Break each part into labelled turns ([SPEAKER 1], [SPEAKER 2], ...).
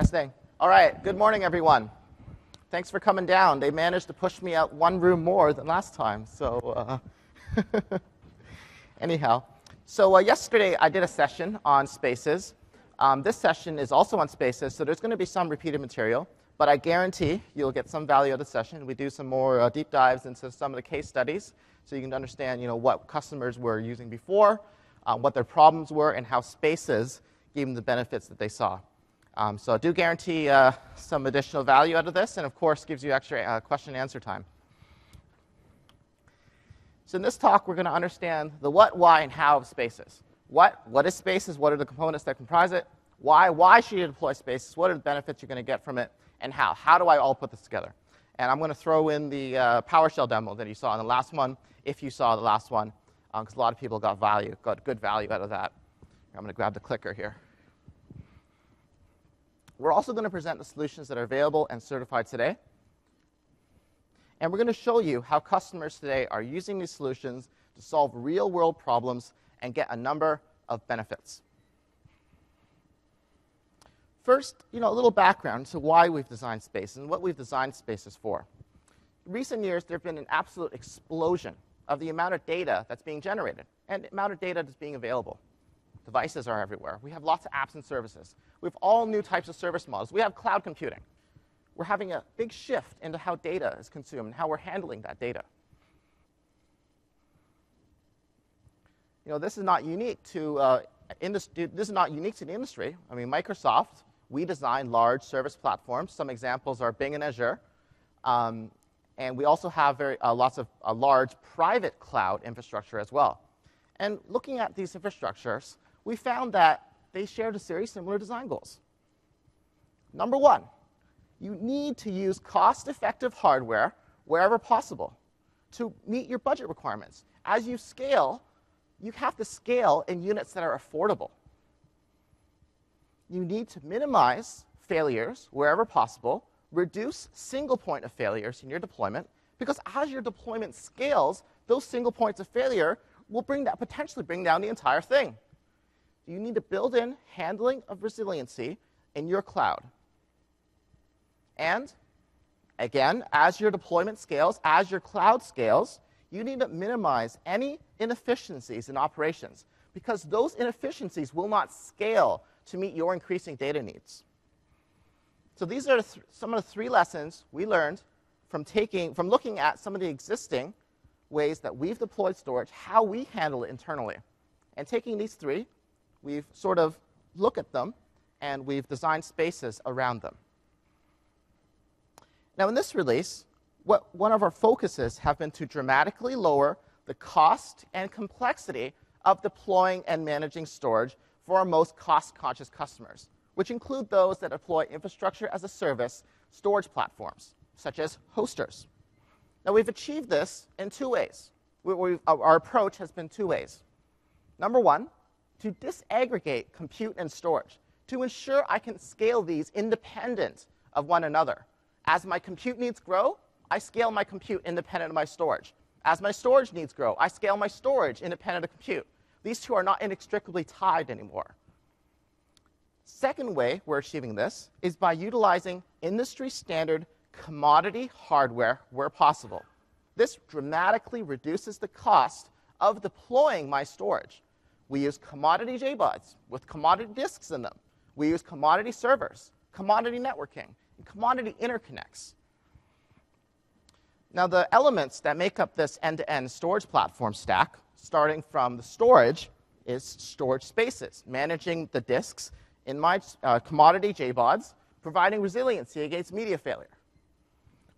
[SPEAKER 1] Testing. All right, good morning, everyone. Thanks for coming down. They managed to push me out one room more than last time, so anyhow. So yesterday I did a session on spaces. This session is also on spaces, so there's going to be some repeated material, but I guarantee you'll get some value out of the session. We do some more deep dives into some of the case studies, so you can understand, what customers were using before, what their problems were, and how spaces gave them the benefits that they saw. So I do guarantee some additional value out of this, and of course gives you extra question and answer time. So in this talk, we're going to understand the what, why, and how of spaces. What is spaces? What are the components that comprise it? Why should you deploy spaces? What are the benefits you're going to get from it? And how? How do I all put this together? And I'm going to throw in the PowerShell demo that you saw in the last one, if you saw the last one, because a lot of people got good value out of that. I'm going to grab the clicker here. We're also going to present the solutions that are available and certified today. And we're going to show you how customers today are using these solutions to solve real-world problems and get a number of benefits. First, a little background to why we've designed spaces and what we've designed spaces for. In recent years, there have been an absolute explosion of the amount of data that's being generated and the amount of data that's being available. Devices are everywhere. We have lots of apps and services. We have all new types of service models. We have cloud computing. We're having a big shift into how data is consumed and how we're handling that data. This is not unique to This is not unique to the industry. I mean, Microsoft, we design large service platforms. Some examples are Bing and Azure. And we also have lots of large private cloud infrastructure as well. And looking at these infrastructures, we found that they shared a series of similar design goals. Number one, you need to use cost-effective hardware wherever possible to meet your budget requirements. As you scale, you have to scale in units that are affordable. You need to minimize failures wherever possible, reduce single point of failures in your deployment, because as your deployment scales, those single points of failure will potentially bring down the entire thing. You need to build in handling of resiliency in your cloud. And again, as your deployment scales, as your cloud scales, you need to minimize any inefficiencies in operations, because those inefficiencies will not scale to meet your increasing data needs. So these are some of the three lessons we learned from looking at some of the existing ways that we've deployed storage, how we handle it internally. And taking these three, we've sort of looked at them, and we've designed spaces around them. Now, in this release, one of our focuses have been to dramatically lower the cost and complexity of deploying and managing storage for our most cost-conscious customers, which include those that deploy infrastructure as a service storage platforms, such as hosters. Now, we've achieved this in two ways. Our approach has been two ways. Number one, to disaggregate compute and storage, to ensure I can scale these independent of one another. As my compute needs grow, I scale my compute independent of my storage. As my storage needs grow, I scale my storage independent of compute. These two are not inextricably tied anymore. Second way we're achieving this is by utilizing industry-standard commodity hardware where possible. This dramatically reduces the cost of deploying my storage. We use commodity JBODs with commodity disks in them. We use commodity servers, commodity networking, and commodity interconnects. Now, the elements that make up this end-to-end storage platform stack, starting from the storage, is storage spaces, managing the disks in my commodity JBODs, providing resiliency against media failure.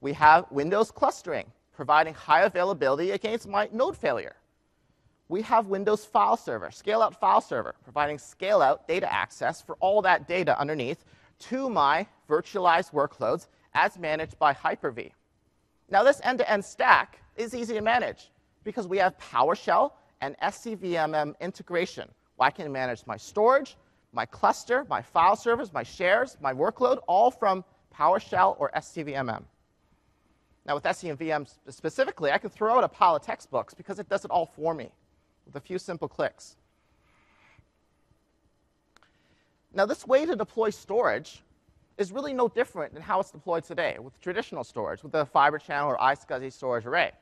[SPEAKER 1] We have Windows clustering, providing high availability against my node failure. We have Windows file server, scale-out file server, providing scale-out data access for all that data underneath to my virtualized workloads as managed by Hyper-V. Now, this end-to-end stack is easy to manage because we have PowerShell and SCVMM integration, where I can manage my storage, my cluster, my file servers, my shares, my workload, all from PowerShell or SCVMM. Now, with SCVM specifically, I can throw out a pile of textbooks because it does it all for me with a few simple clicks. Now, this way to deploy storage is really no different than how it's deployed today with traditional storage, with the Fibre Channel or iSCSI storage array.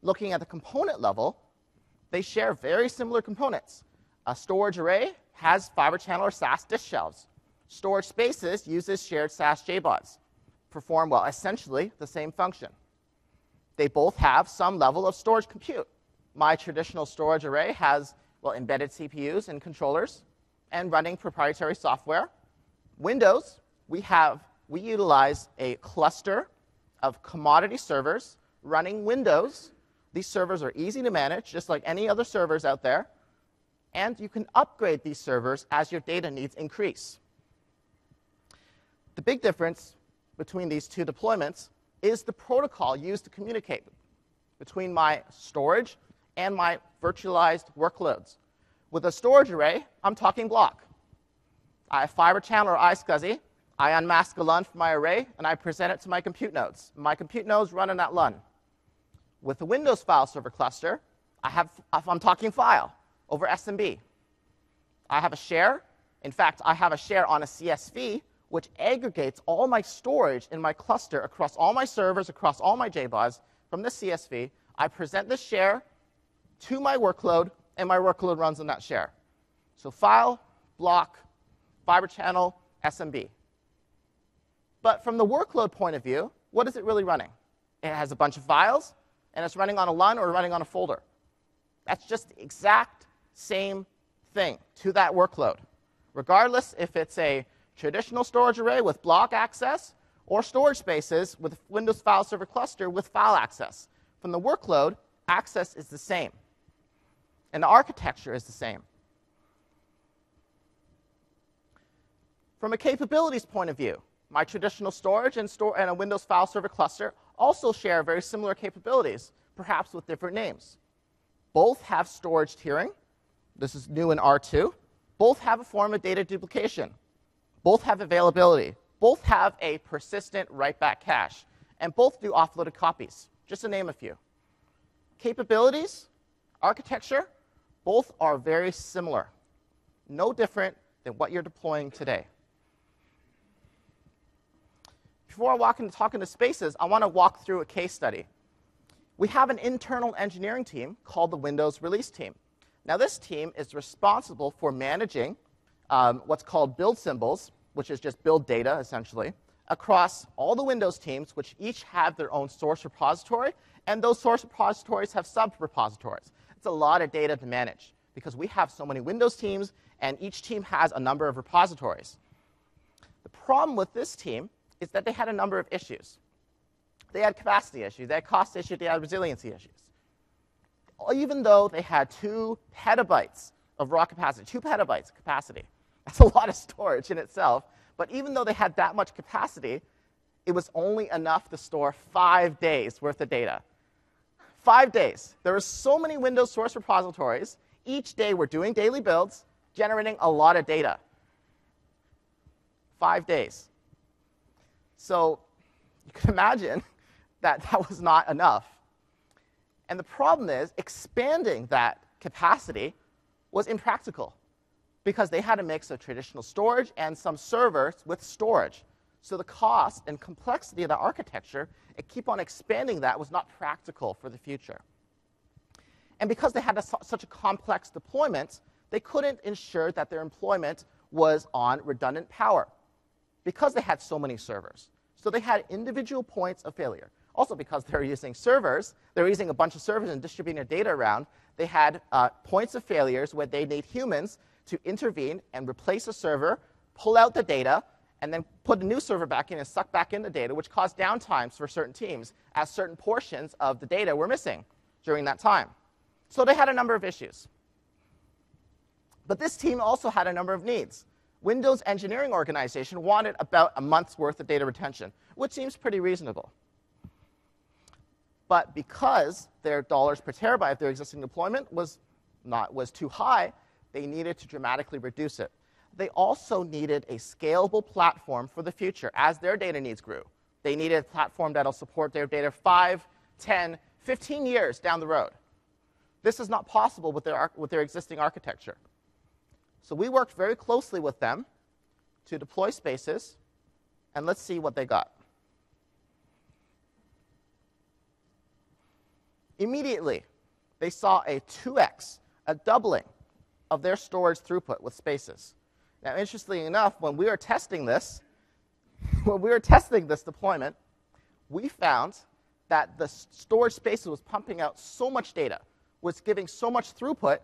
[SPEAKER 1] Looking at the component level, they share very similar components. A storage array has Fibre Channel or SAS disk shelves. Storage spaces uses shared SAS JBODs. Perform, well, essentially the same function. They both have some level of storage compute. My traditional storage array has, well, embedded CPUs and controllers and running proprietary software. Windows, we utilize a cluster of commodity servers running Windows. These servers are easy to manage, just like any other servers out there. And you can upgrade these servers as your data needs increase. The big difference between these two deployments is the protocol used to communicate between my storage and my virtualized workloads. With a storage array, I'm talking block. I have Fibre Channel or iSCSI. I unmask a LUN from my array, and I present it to my compute nodes. My compute nodes run in that LUN. With the Windows file server cluster, I'm talking file over SMB. I have a share. In fact, I have a share on a CSV, which aggregates all my storage in my cluster across all my servers, across all my JBODs from the CSV. I present this share to my workload, and my workload runs on that share. So file, block, Fibre Channel, SMB. But from the workload point of view, what is it really running? It has a bunch of files, and it's running on a LUN or running on a folder. That's just the exact same thing to that workload, regardless if it's a traditional storage array with block access or storage spaces with Windows file server cluster with file access. From the workload, access is the same, and the architecture is the same. From a capabilities point of view, my traditional storage and a Windows file server cluster also share very similar capabilities, perhaps with different names. Both have storage tiering. This is new in R2. Both have a form of data duplication. Both have availability. Both have a persistent write-back cache. And both do offloaded copies, just to name a few. Capabilities, architecture, both are very similar. No different than what you're deploying today. Before I talk into spaces, I want to walk through a case study. We have an internal engineering team called the Windows Release Team. Now, this team is responsible for managing what's called build symbols, which is just build data, essentially, across all the Windows teams, which each have their own source repository, and those source repositories have sub-repositories. It's a lot of data to manage, because we have so many Windows teams, and each team has a number of repositories. The problem with this team is that they had a number of issues. They had capacity issues, they had cost issues, they had resiliency issues. Even though they had 2 petabytes of raw capacity, 2 petabytes of capacity, that's a lot of storage in itself, but even though they had that much capacity, it was only enough to store 5 days worth of data. 5 days. There were so many Windows source repositories. Each day we're doing daily builds, generating a lot of data. 5 days. So you can imagine that that was not enough. And the problem is expanding that capacity was impractical because they had a mix of traditional storage and some servers with storage. So the cost and complexity of the architecture, and keep on expanding that, was not practical for the future. And because they had such a complex deployment, they couldn't ensure that their employment was on redundant power because they had so many servers. So they had individual points of failure. Also, because they're using servers, they're using a bunch of servers and distributing their data around, they had points of failures where they need humans to intervene and replace a server, pull out the data, and then put a new server back in and suck back in the data, which caused downtimes for certain teams as certain portions of the data were missing during that time. So they had a number of issues. But this team also had a number of needs. Windows engineering organization wanted about a month's worth of data retention, which seems pretty reasonable. But because their dollars per terabyte of their existing deployment was too high, they needed to dramatically reduce it. They also needed a scalable platform for the future as their data needs grew. They needed a platform that will support their data 5, 10, 15 years down the road. This is not possible with their existing architecture. So we worked very closely with them to deploy spaces, And let's see what they got. Immediately, they saw a 2x, a doubling of their storage throughput with Spaces. Now, interestingly enough, when we were testing this deployment, we found that the storage Spaces was pumping out so much data, was giving so much throughput,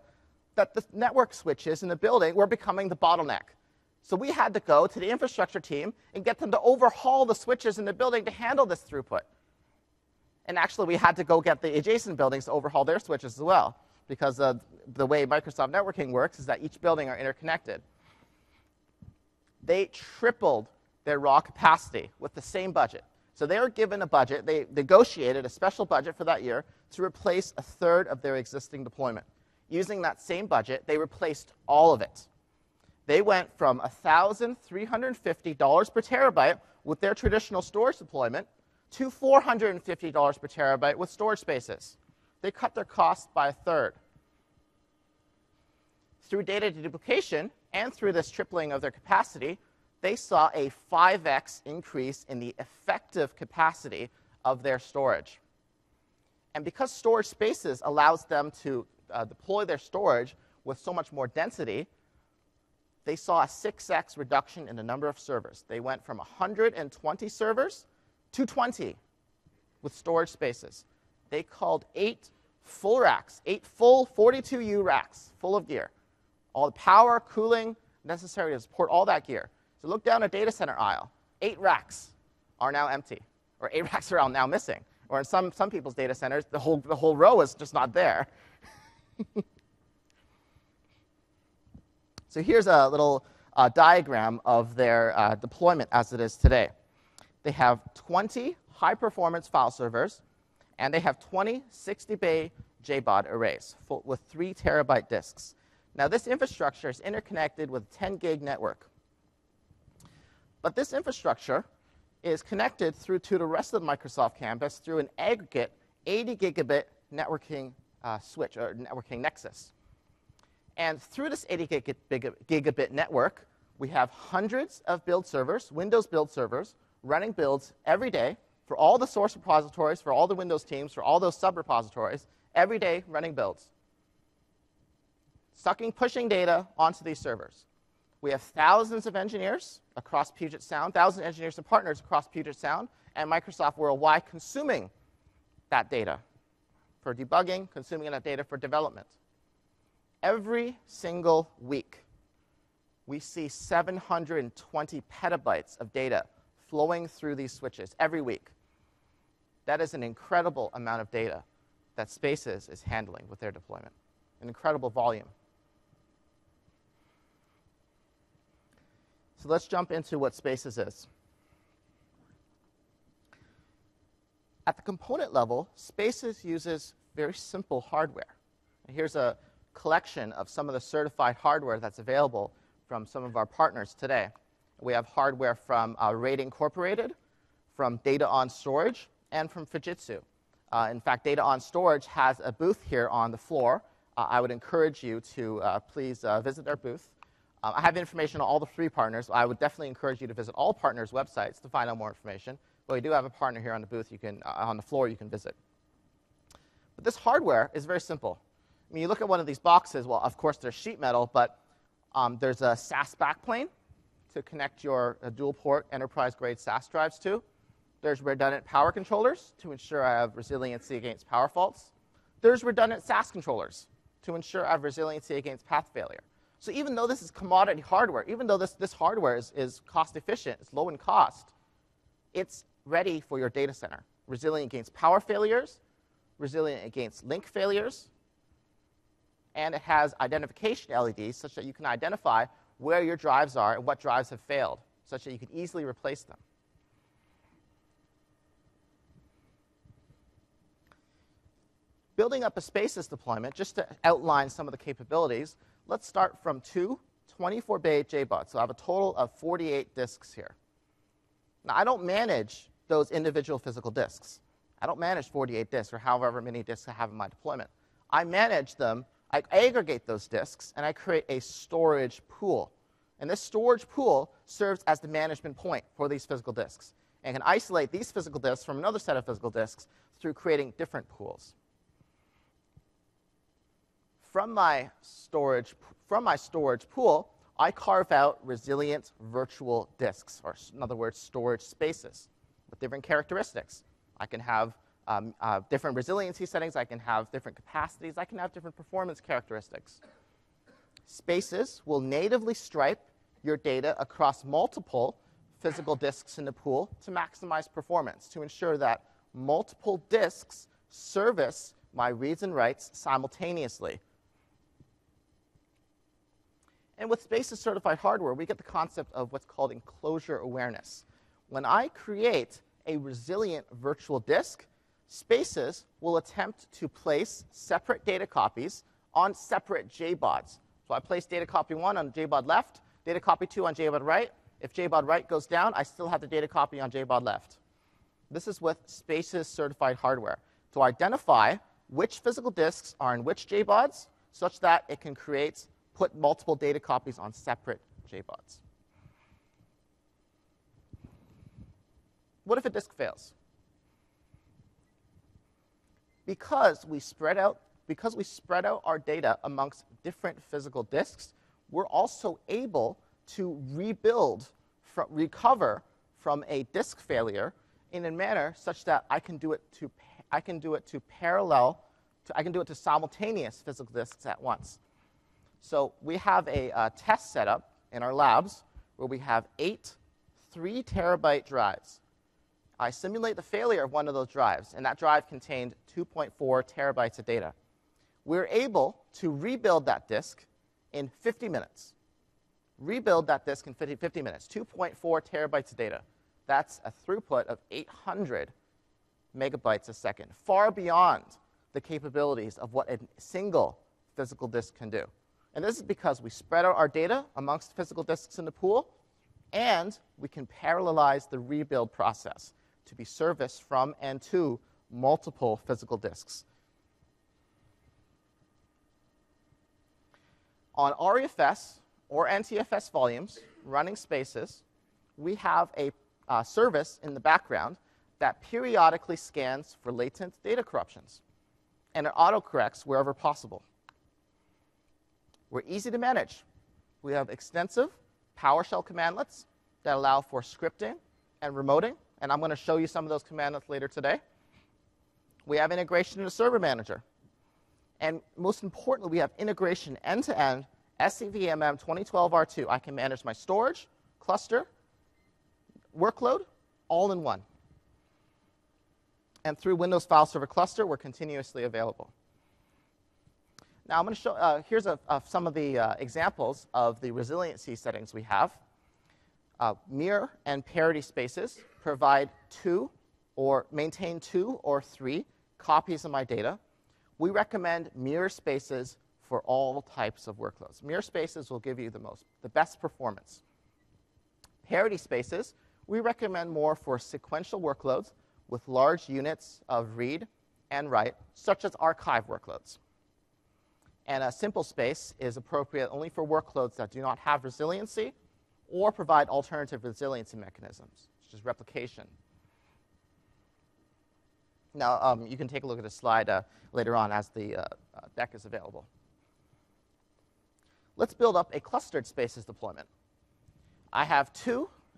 [SPEAKER 1] that the network switches in the building were becoming the bottleneck. So we had to go to the infrastructure team and get them to overhaul the switches in the building to handle this throughput. And actually, we had to go get the adjacent buildings to overhaul their switches as well, because the way Microsoft networking works is that each building are interconnected. They tripled their raw capacity with the same budget. So they were given a budget. They negotiated a special budget for that year to replace a third of their existing deployment. Using that same budget, they replaced all of it. They went from $1,350 per terabyte with their traditional storage deployment to $450 per terabyte with storage Spaces. They cut their costs by a third. Through data deduplication and through this tripling of their capacity, they saw a 5x increase in the effective capacity of their storage. And because storage Spaces allows them to deploy their storage with so much more density, they saw a 6x reduction in the number of servers. They went from 120 servers to 20 with storage Spaces. They called 8 full racks, 8 full 42U racks full of gear. All the power, cooling necessary to support all that gear. So look down a data center aisle. 8 racks are now empty, or 8 racks are now missing. Or in some people's data centers, the whole row is just not there. So here's a little diagram of their deployment as it is today. They have 20 high-performance file servers, and they have 20 60-bay JBOD arrays with 3 terabyte disks. Now, this infrastructure is interconnected with a 10 gig network. But this infrastructure is connected through to the rest of the Microsoft campus through an aggregate 80 gigabit networking switch, or networking nexus. And through this 80 gigabit network, we have hundreds of build servers, Windows build servers, running builds every day for all the source repositories, for all the Windows teams, for all those sub-repositories, every day running builds. Pushing data onto these servers. We have thousands of engineers across Puget Sound, thousands of engineers and partners across Puget Sound, and Microsoft worldwide consuming that data for debugging, consuming that data for development. Every single week, we see 720 petabytes of data flowing through these switches every week. That is an incredible amount of data that Spaces is handling with their deployment, an incredible volume. So let's jump into what Spaces is. At the component level, Spaces uses very simple hardware. And here's a collection of some of the certified hardware that's available from some of our partners today. We have hardware from RAID Incorporated, from DataON Storage, and from Fujitsu. In fact, DataON Storage has a booth here on the floor. I would encourage you to please visit their booth. I have information on all the 3 partners. I would definitely encourage you to visit all partners' websites to find out more information. But we do have a partner here on the booth. On the floor, you can visit. But this hardware is very simple. I mean, you look at one of these boxes. Well, of course, there's sheet metal, but there's a SAS backplane to connect your dual-port enterprise-grade SAS drives to. There's redundant power controllers to ensure I have resiliency against power faults. There's redundant SAS controllers to ensure I have resiliency against path failure. So even though this is commodity hardware, even though this hardware is cost-efficient, it's low in cost, it's ready for your data center. Resilient against power failures, resilient against link failures, and it has identification LEDs such that you can identify where your drives are and what drives have failed, such that you can easily replace them. Building up a Spaces deployment, just to outline some of the capabilities, let's start from 2 24-bay JBODs. So I have a total of 48 disks here. Now, I don't manage those individual physical disks. I don't manage 48 disks or however many disks I have in my deployment. I manage them. I aggregate those disks, and I create a storage pool. And this storage pool serves as the management point for these physical disks and can isolate these physical disks from another set of physical disks through creating different pools. From my storage pool, I carve out resilient virtual disks, or in other words, storage spaces with different characteristics. I can have different resiliency settings. I can have different capacities. I can have different performance characteristics. Spaces will natively stripe your data across multiple physical disks in the pool to maximize performance, to ensure that multiple disks service my reads and writes simultaneously. And with Spaces certified hardware, we get the concept of what's called enclosure awareness. When I create a resilient virtual disk, Spaces will attempt to place separate data copies on separate JBODs. So I place data copy 1 on JBOD left, data copy 2 on JBOD right. If JBOD right goes down, I still have the data copy on JBOD left. This is with Spaces certified hardware to identify which physical disks are in which JBODs such that it can put multiple data copies on separate JBODs. What if a disk fails? Because we spread out our data amongst different physical disks, we're also able to recover from a disk failure in a manner such that I can do it to simultaneous physical disks at once. So we have a test setup in our labs where we have 8 3-terabyte drives. I simulate the failure of one of those drives, and that drive contained 2.4 terabytes of data. We're able to rebuild that disk in 50 minutes. Rebuild that disk in 50 minutes, 2.4 terabytes of data. That's a throughput of 800 megabytes a second, far beyond the capabilities of what a single physical disk can do. And this is because we spread out our data amongst physical disks in the pool, and we can parallelize the rebuild process to be serviced from and to multiple physical disks. On REFS or NTFS volumes running Spaces, we have a service in the background that periodically scans for latent data corruptions, and it autocorrects wherever possible. We're easy to manage. We have extensive PowerShell commandlets that allow for scripting and remoting, and I'm going to show you some of those commandlets later today. We have integration in the Server Manager. And most importantly, we have integration end-to-end, SCVMM 2012 R2. I can manage my storage, cluster, workload, all in one. And through Windows File Server Cluster, we're continuously available. Now, I'm going to show, here's some of the examples of the resiliency settings we have. Mirror and parity spaces provide maintain 2 or 3 copies of my data. We recommend mirror spaces for all types of workloads. Mirror spaces will give you the best performance. Parity spaces, we recommend more for sequential workloads with large units of read and write, such as archive workloads. And a simple space is appropriate only for workloads that do not have resiliency or provide alternative resiliency mechanisms, such as replication. Now, you can take a look at this slide later on as the deck is available. Let's build up a clustered Spaces deployment. I have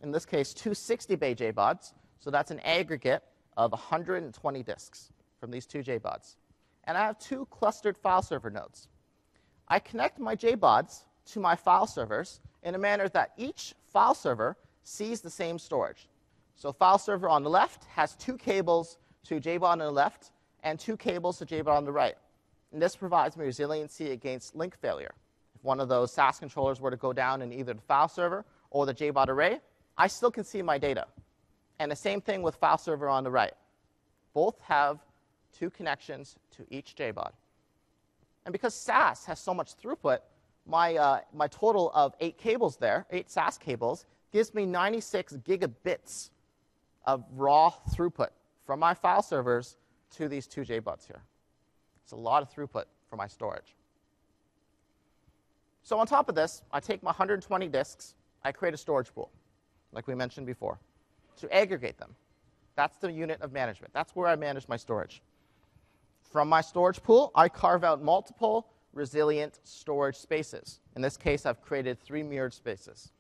[SPEAKER 1] in this case, two 60-bay JBODs, so that's an aggregate of 120 disks from these 2 JBODs. And I have 2 clustered file server nodes. I connect my JBODs to my file servers in a manner that each file server sees the same storage. So file server on the left has 2 cables to JBOD on the left and 2 cables to JBOD on the right. And this provides me resiliency against link failure. If one of those SAS controllers were to go down in either the file server or the JBOD array, I still can see my data. And the same thing with file server on the right. Both have 2 connections to each JBOD. And because SAS has so much throughput, my total of 8 cables there, 8 SAS cables, gives me 96 gigabits of raw throughput from my file servers to these 2 JBODs here. It's a lot of throughput for my storage. So on top of this, I take my 120 disks, I create a storage pool, like we mentioned before, to aggregate them. That's the unit of management. That's where I manage my storage. From my storage pool, I carve out multiple resilient storage spaces. In this case, I've created 3 mirrored spaces.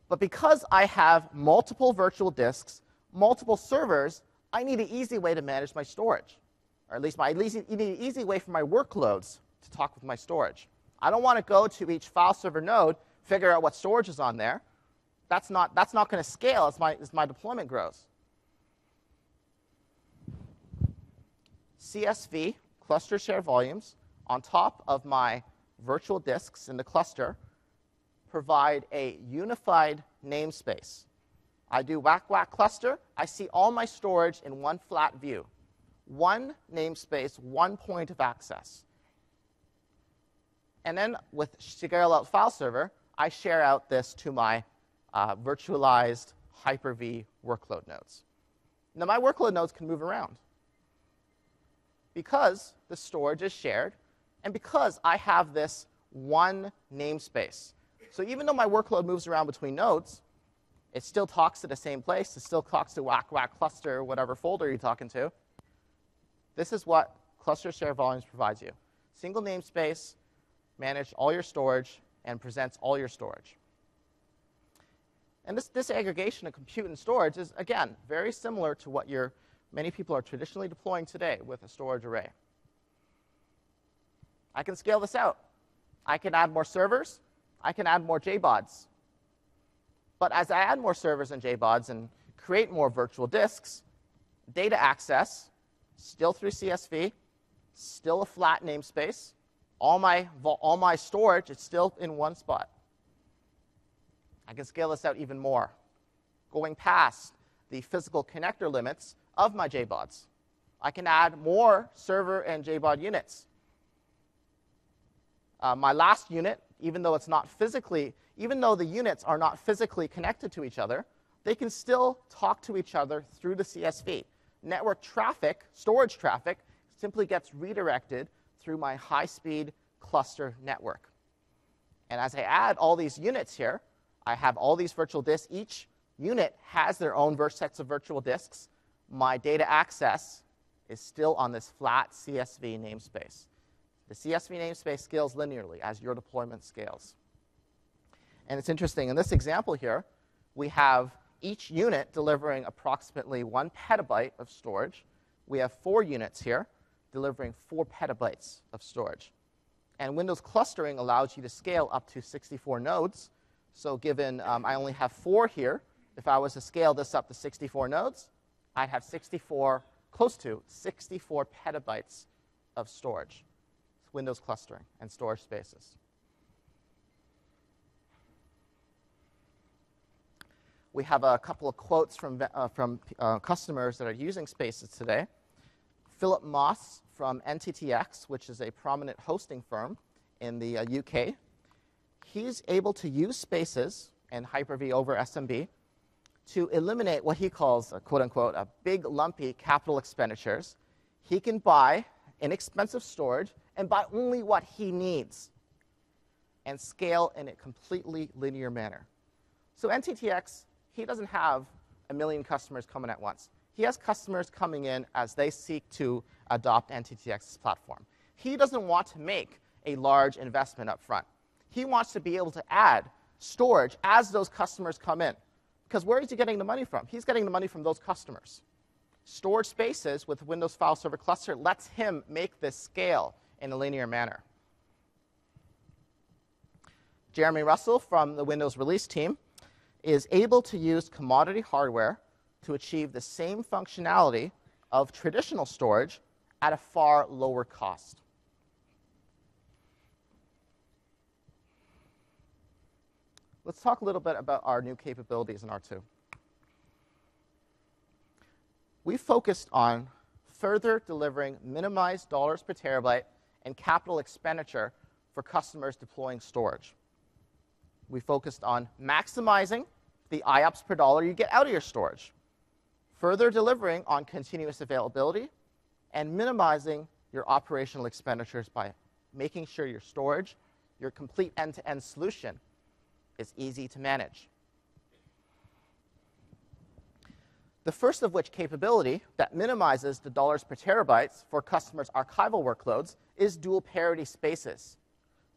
[SPEAKER 1] But because I have multiple virtual disks, multiple servers, I need an easy way to manage my storage. Or at least you need an easy way for my workloads to talk with my storage. I don't want to go to each file server node, figure out what storage is on there. That's not going to scale as my deployment grows. CSV, cluster share volumes, on top of my virtual disks in the cluster, provide a unified namespace. I do whack whack cluster. I see all my storage in one flat view. One namespace, one point of access. And then with scale out file server, I share out this to my virtualized Hyper-V workload nodes. Now my workload nodes can move around because the storage is shared and because I have this one namespace. So even though my workload moves around between nodes, it still talks to the same place. It still talks to whack whack cluster, whatever folder you're talking to. This is what cluster share volumes provides you. Single namespace, manage all your storage, and presents all your storage. And this aggregation of compute and storage is, again, very similar to what many people are traditionally deploying today with a storage array. I can scale this out. I can add more servers. I can add more JBODs. But as I add more servers and JBODs and create more virtual disks, data access, still through CSV, still a flat namespace. All my storage is still in one spot. I can scale this out even more, going past the physical connector limits of my JBODs. I can add more server and JBOD units. My last unit, even though the units are not physically connected to each other, they can still talk to each other through the CSV. Network traffic, storage traffic, simply gets redirected through my high-speed cluster network. And as I add all these units here, I have all these virtual disks. Each unit has their own sets of virtual disks. My data access is still on this flat CSV namespace. The CSV namespace scales linearly as your deployment scales. And it's interesting. In this example here, we have each unit delivering approximately 1 petabyte of storage. We have 4 units here delivering 4 petabytes of storage. And Windows clustering allows you to scale up to 64 nodes. So given I only have 4 here, if I was to scale this up to 64 nodes, I'd have close to 64 petabytes of storage. It's Windows clustering and storage spaces. We have a couple of quotes from customers that are using spaces today. Philip Moss from NTTX, which is a prominent hosting firm in the UK, he's able to use spaces and Hyper-V over SMB to eliminate what he calls, quote-unquote, a big, lumpy capital expenditures. He can buy inexpensive storage and buy only what he needs and scale in a completely linear manner. So NTTX, he doesn't have 1 million customers coming at once. He has customers coming in as they seek to adopt NTTX's platform. He doesn't want to make a large investment up front. He wants to be able to add storage as those customers come in. Because where is he getting the money from? He's getting the money from those customers. Storage spaces with Windows File Server Cluster lets him make this scale in a linear manner. Jeremy Russell from the Windows release team is able to use commodity hardware to achieve the same functionality of traditional storage at a far lower cost. Let's talk a little bit about our new capabilities in R2. We focused on further delivering minimized dollars per terabyte and capital expenditure for customers deploying storage. We focused on maximizing the IOPS per dollar you get out of your storage, further delivering on continuous availability, and minimizing your operational expenditures by making sure your storage your complete end-to-end solution is easy to manage. The first of which capability that minimizes the dollars per terabytes for customers' archival workloads is dual parity spaces.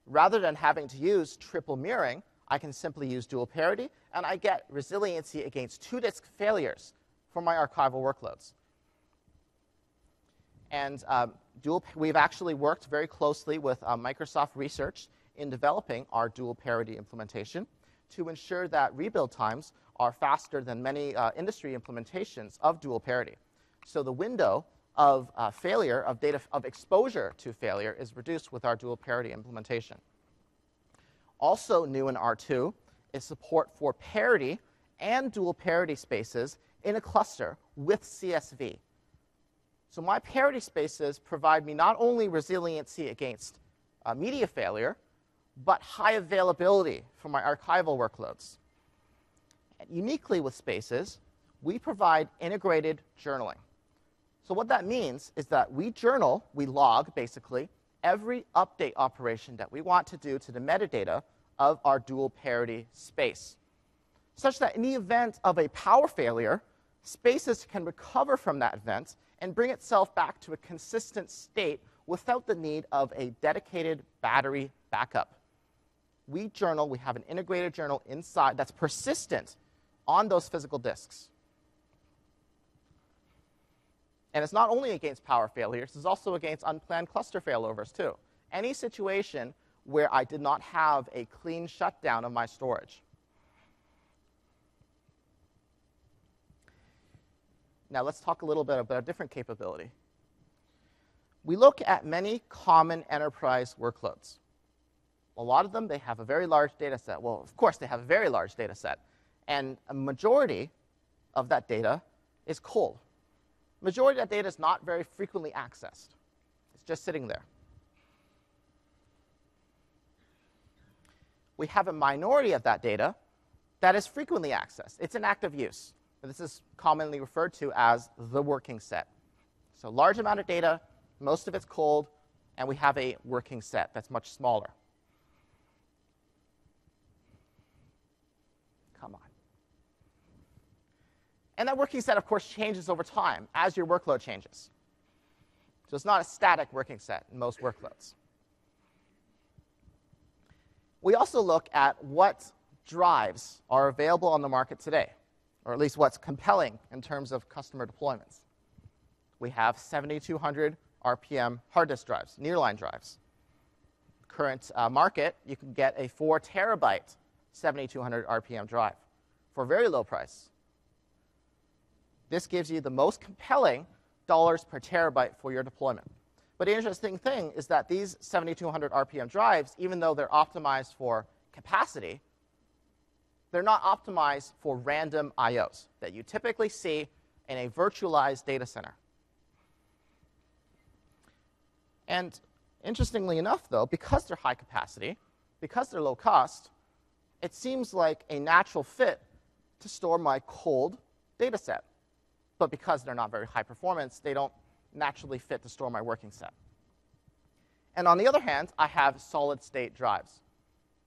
[SPEAKER 1] Rather than having to use triple mirroring, I can simply use dual parity, and I get resiliency against 2-disk failures for my archival workloads. And we've actually worked very closely with Microsoft Research in developing our dual parity implementation to ensure that rebuild times are faster than many industry implementations of dual parity. So the window of failure, of exposure to failure, is reduced with our dual parity implementation. Also new in R2 is support for parity and dual parity spaces in a cluster with CSV. So my parity spaces provide me not only resiliency against media failure, but high availability for my archival workloads. And uniquely with spaces, we provide integrated journaling. So what that means is that we journal, we log, basically, every update operation that we want to do to the metadata of our dual parity space, such that in the event of a power failure, spaces can recover from that event and bring itself back to a consistent state without the need of a dedicated battery backup. We journal, we have an integrated journal inside that's persistent on those physical disks. And it's not only against power failures, it's also against unplanned cluster failovers too. Any situation where I did not have a clean shutdown of my storage. Now let's talk a little bit about a different capability. We look at many common enterprise workloads. A lot of them, they have a very large data set. Well, of course, they have a very large data set. And a majority of that data is cold. Majority of that data is not very frequently accessed. It's just sitting there. We have a minority of that data that is frequently accessed. It's in active use. This is commonly referred to as the working set. So large amount of data, most of it's cold, and we have a working set that's much smaller. Come on. And that working set, of course, changes over time as your workload changes. So it's not a static working set in most workloads. We also look at what drives are available on the market today, or at least what's compelling in terms of customer deployments. We have 7,200 RPM hard disk drives, nearline drives. Current market, you can get a 4 terabyte 7,200 RPM drive for a very low price. This gives you the most compelling dollars per terabyte for your deployment. But the interesting thing is that these 7,200 RPM drives, even though they're optimized for capacity, they're not optimized for random IOs that you typically see in a virtualized data center. And interestingly enough, though, because they're high capacity, because they're low cost, it seems like a natural fit to store my cold data set. But because they're not very high performance, they don't naturally fit to store my working set. And on the other hand, I have solid state drives.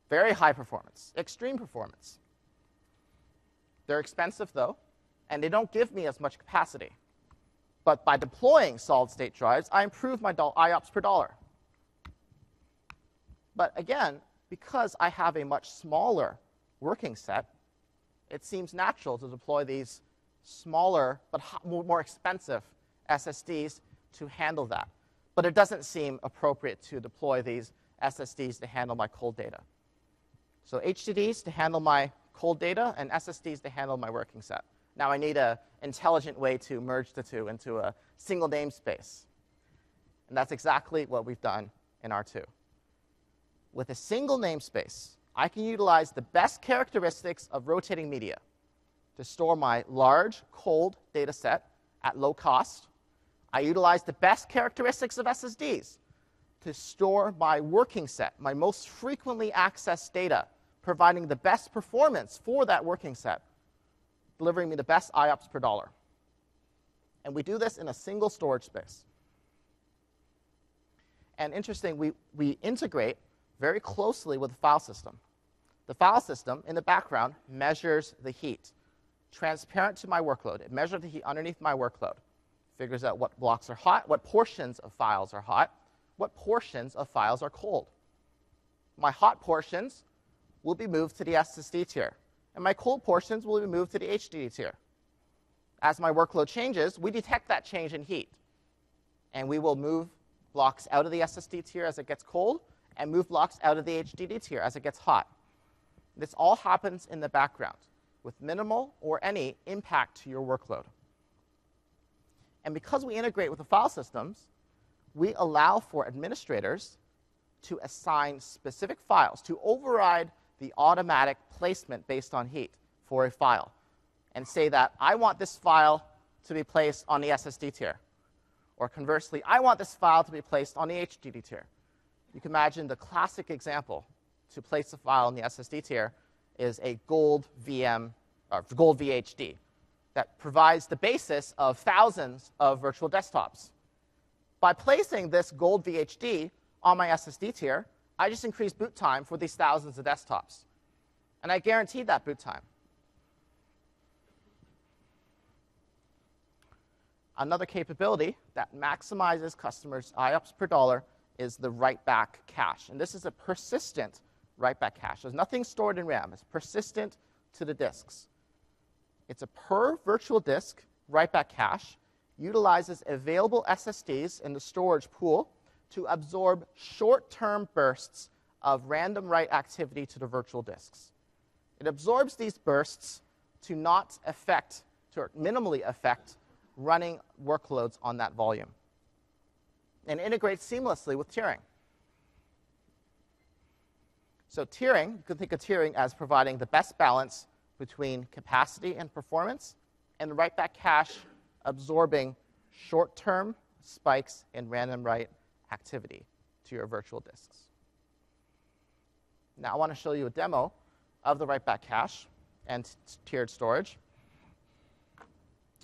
[SPEAKER 1] Very high performance, extreme performance. They're expensive, though, and they don't give me as much capacity. But by deploying solid-state drives, I improve my IOPS per dollar. But again, because I have a much smaller working set, it seems natural to deploy these smaller but more expensive SSDs to handle that. But it doesn't seem appropriate to deploy these SSDs to handle my cold data. So HDDs to handle my cold data, and SSDs to handle my working set. Now I need an intelligent way to merge the two into a single namespace. And that's exactly what we've done in R2. With a single namespace, I can utilize the best characteristics of rotating media to store my large, cold data set at low cost. I utilize the best characteristics of SSDs to store my working set, my most frequently accessed data, providing the best performance for that working set, delivering me the best IOPS per dollar. And we do this in a single storage space. And interesting, we integrate very closely with the file system. The file system, in the background, measures the heat. Transparent to my workload. It measures the heat underneath my workload. Figures out what blocks are hot, what portions of files are hot, what portions of files are cold. My hot portions will be moved to the SSD tier, and my cold portions will be moved to the HDD tier. As my workload changes, we detect that change in heat, and we will move blocks out of the SSD tier as it gets cold and move blocks out of the HDD tier as it gets hot. This all happens in the background with minimal or any impact to your workload. And because we integrate with the file systems, we allow for administrators to assign specific files, to override the automatic placement based on heat for a file, and say that I want this file to be placed on the SSD tier. Or conversely, I want this file to be placed on the HDD tier. You can imagine the classic example to place a file in the SSD tier is a gold VHD that provides the basis of thousands of virtual desktops. By placing this gold VHD on my SSD tier, I just increase boot time for these thousands of desktops. And I guarantee that boot time. Another capability that maximizes customers' IOPS per dollar is the write-back cache. And this is a persistent write-back cache. There's nothing stored in RAM. It's persistent to the disks. It's a per virtual disk write-back cache, utilizes available SSDs in the storage pool to absorb short-term bursts of random write activity to the virtual disks. It absorbs these bursts to not affect, to minimally affect, running workloads on that volume, and integrates seamlessly with tiering. So tiering, you can think of tiering as providing the best balance between capacity and performance, and the write-back cache absorbing short-term spikes in random write activity to your virtual disks. Now I want to show you a demo of the write-back cache and tiered storage.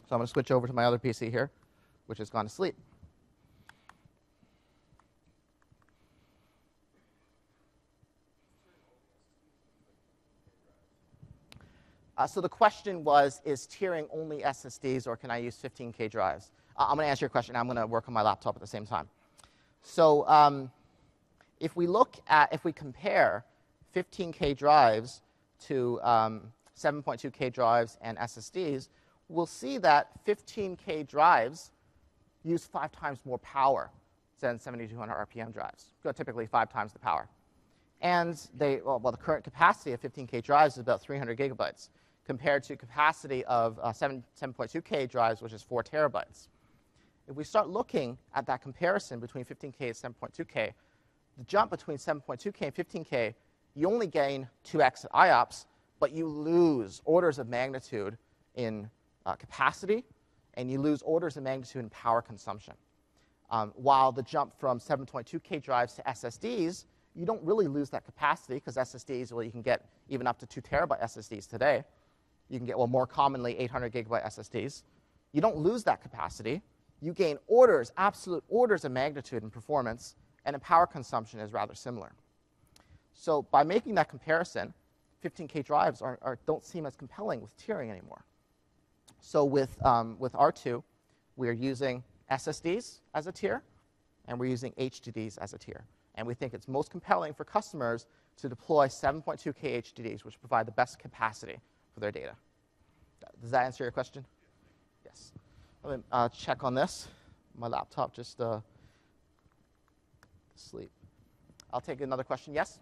[SPEAKER 1] So I'm going to switch over to my other PC here, which has gone to sleep. So the question was, is tiering only SSDs, or can I use 15K drives? I'm going to answer your question. I'm going to work on my laptop at the same time. So if we compare 15K drives to 7.2K drives and SSDs, we'll see that 15K drives use 5 times more power than 7,200 RPM drives, typically 5 times the power. And the current capacity of 15K drives is about 300 gigabytes, compared to capacity of 7.2K drives, which is 4 terabytes. If we start looking at that comparison between 15K and 7.2K, the jump between 7.2K and 15K, you only gain 2x at IOPS, but you lose orders of magnitude in capacity, and you lose orders of magnitude in power consumption. While the jump from 7.2K drives to SSDs, you don't really lose that capacity, because SSDs, well, you can get even up to 2 terabyte SSDs today. You can get, well, more commonly 800 gigabyte SSDs. You don't lose that capacity. You gain orders, absolute orders of magnitude in performance, and in power consumption is rather similar. So by making that comparison, 15K drives don't seem as compelling with tiering anymore. So with R2, we're using SSDs as a tier, and we're using HDDs as a tier. And we think it's most compelling for customers to deploy 7.2K HDDs, which provide the best capacity for their data. Does that answer your question? Yes. Let me check on this. My laptop just asleep. I'll take another question. Yes?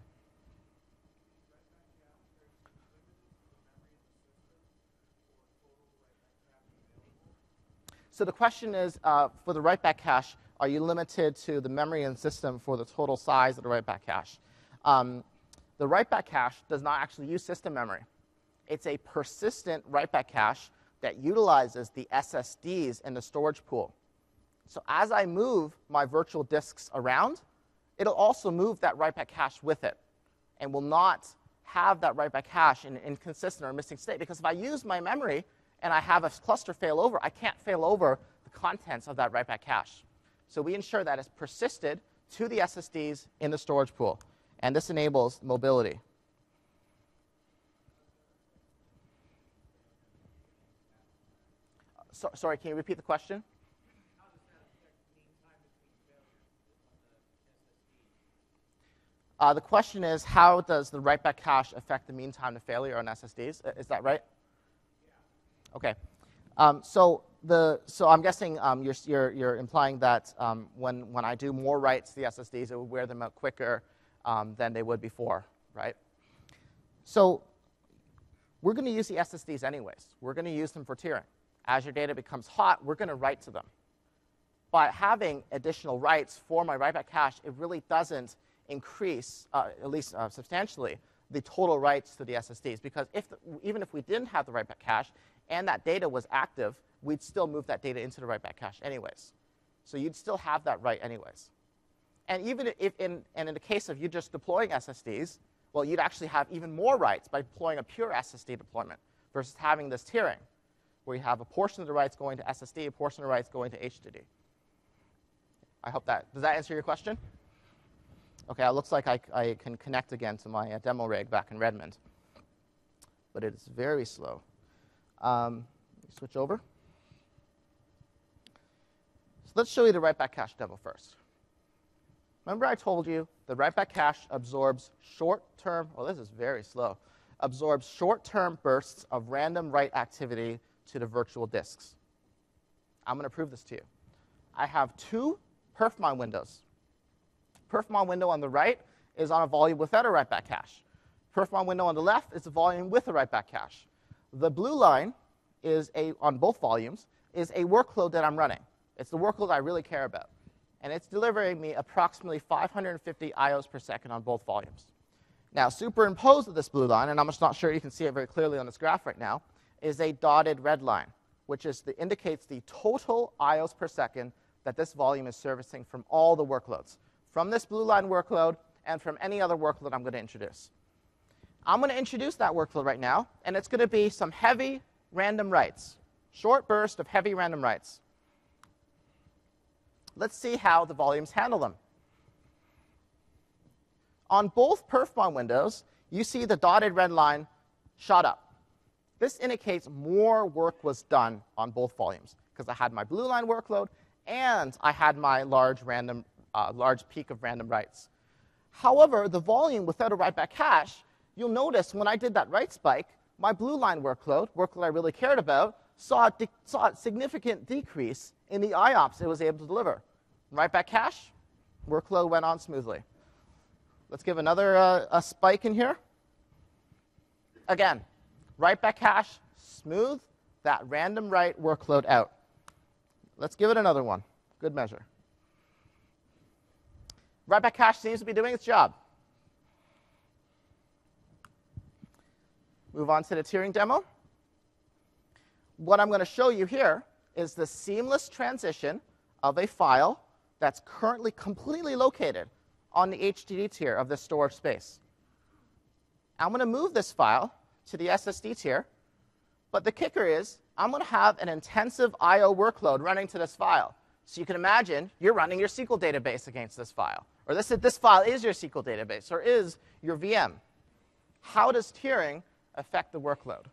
[SPEAKER 1] So the question is, for the write-back cache, are you limited to the memory and system for the total size of the write-back cache? The write-back cache does not actually use system memory. It's a persistent write-back cache that utilizes the SSDs in the storage pool. So as I move my virtual disks around, it'll also move that write-back cache with it, and will not have that write-back cache in an inconsistent or missing state. Because if I use my memory and I have a cluster fail over, I can't fail over the contents of that write-back cache. So we ensure that it's persisted to the SSDs in the storage pool. And this enables mobility. Sorry, can you repeat the question?
[SPEAKER 2] How does that affect mean time between failures on the SSD?
[SPEAKER 1] The question is, how does the write-back cache affect the mean time to failure on SSDs? Is that right?
[SPEAKER 2] Yeah.
[SPEAKER 1] Okay. So I'm guessing you're implying that when I do more writes to the SSDs, it would wear them out quicker than they would before, right? So we're going to use the SSDs anyways. We're going to use them for tiering. As your data becomes hot, we're going to write to them. By having additional writes for my write-back cache, it really doesn't increase, at least substantially, the total writes to the SSDs. Because even if we didn't have the write-back cache and that data was active, we'd still move that data into the write-back cache anyways. So you'd still have that write anyways. And even if in the case of you just deploying SSDs, well, you'd actually have even more writes by deploying a pure SSD deployment versus having this tiering, where you have a portion of the writes going to SSD, a portion of the writes going to HDD. I hope does that answer your question? OK, it looks like I can connect again to my demo rig back in Redmond. But it is very slow. Switch over. So let's show you the write-back cache demo first. Remember I told you the write-back cache absorbs short-term, well, this is very slow, absorbs short-term bursts of random write activity to the virtual disks. I'm going to prove this to you. I have two perfmon windows. Perfmon window on the right is on a volume without a write-back cache. Perfmon window on the left is a volume with a write-back cache. The blue line is on both volumes is a workload that I'm running. It's the workload I really care about. And it's delivering me approximately 550 IOs per second on both volumes. Now, superimposed with this blue line, and I'm just not sure you can see it very clearly on this graph right now, is a dotted red line, which indicates the total IOs per second that this volume is servicing from all the workloads, from this blue line workload and from any other workload I'm going to introduce. I'm going to introduce that workload right now, and it's going to be some heavy random writes, short burst of heavy random writes. Let's see how the volumes handle them. On both perfmon windows, you see the dotted red line shot up. This indicates more work was done on both volumes, because I had my blue line workload and I had my large peak of random writes. However, the volume without a write-back cache, you'll notice when I did that write spike, my blue line workload I really cared about, saw a significant decrease in the IOPS it was able to deliver. Write-back cache, workload went on smoothly. Let's give another a spike in here. Again, write-back cache, smooth that random write workload out. Let's give it another one. Good measure. Write-back cache seems to be doing its job. Move on to the tiering demo. What I'm going to show you here is the seamless transition of a file that's currently completely located on the HDD tier of this storage space. I'm going to move this file to the SSD tier, but the kicker is I'm going to have an intensive I/O workload running to this file. So you can imagine you're running your SQL database against this file, or this file is your SQL database, or is your VM. How does tiering affect the workload?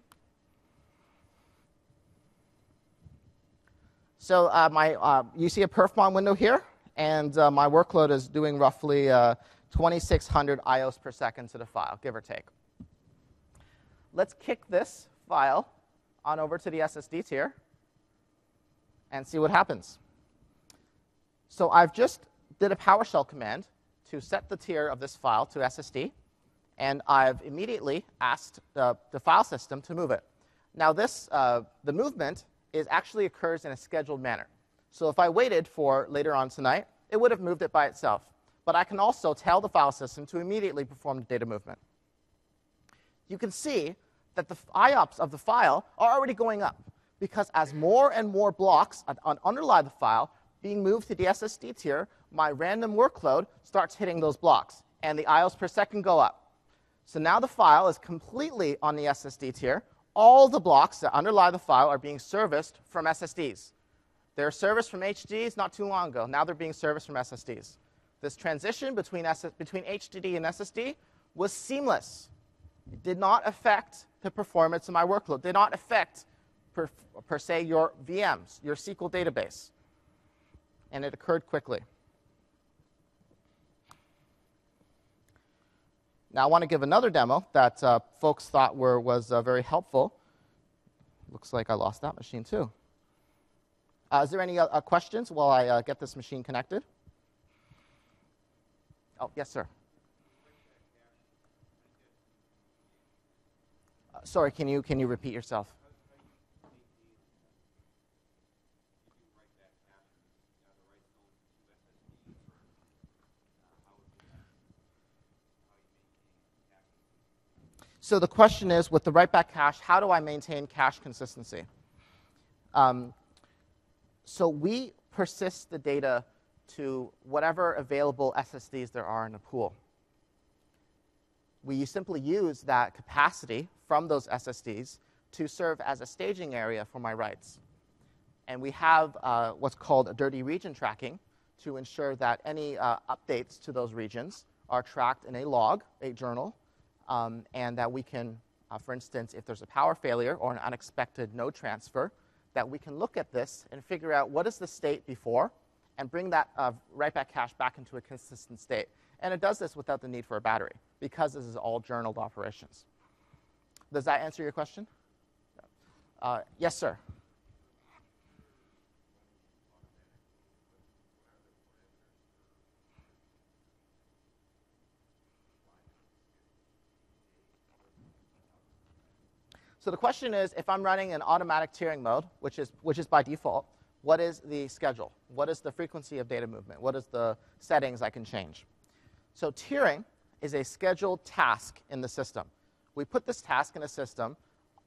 [SPEAKER 1] So you see a perfmon window here, and my workload is doing roughly 2,600 IOs per second to the file, give or take. Let's kick this file on over to the SSD tier and see what happens. So I've just did a PowerShell command to set the tier of this file to SSD, and I've immediately asked the file system to move it. Now the movement actually occurs in a scheduled manner. So if I waited for later on tonight, it would have moved it by itself. But I can also tell the file system to immediately perform the data movement. You can see that the IOPS of the file are already going up, because as more and more blocks underlie the file being moved to the SSD tier, my random workload starts hitting those blocks, and the IOs per second go up. So now the file is completely on the SSD tier. All the blocks that underlie the file are being serviced from SSDs. They were serviced from HDDs not too long ago. Now they're being serviced from SSDs. This transition between HDD and SSD was seamless. It did not affect the performance of my workload, did not affect, per se, your VMs, your SQL database. And it occurred quickly. Now, I want to give another demo that folks thought was very helpful. Looks like I lost that machine, too. Is there any questions while I get this machine connected? Oh, yes, sir. Sorry, can you repeat yourself? So the question is, with the write-back cache, how do I maintain cache consistency? So we persist the data to whatever available SSDs there are in the pool. We simply use that capacity from those SSDs to serve as a staging area for my writes. And we have what's called a dirty region tracking to ensure that any updates to those regions are tracked in a log, a journal, and that we can, for instance, if there's a power failure or an unexpected node transfer, that we can look at this and figure out what is the state before and bring that write-back cache back into a consistent state. And it does this without the need for a battery because this is all journaled operations. Does that answer your question? Yes, sir. So the question is, if I'm running an automatic tiering mode, which is by default, what is the schedule? What is the frequency of data movement? What is the settings I can change? So tiering is a scheduled task in the system. We put this task in a system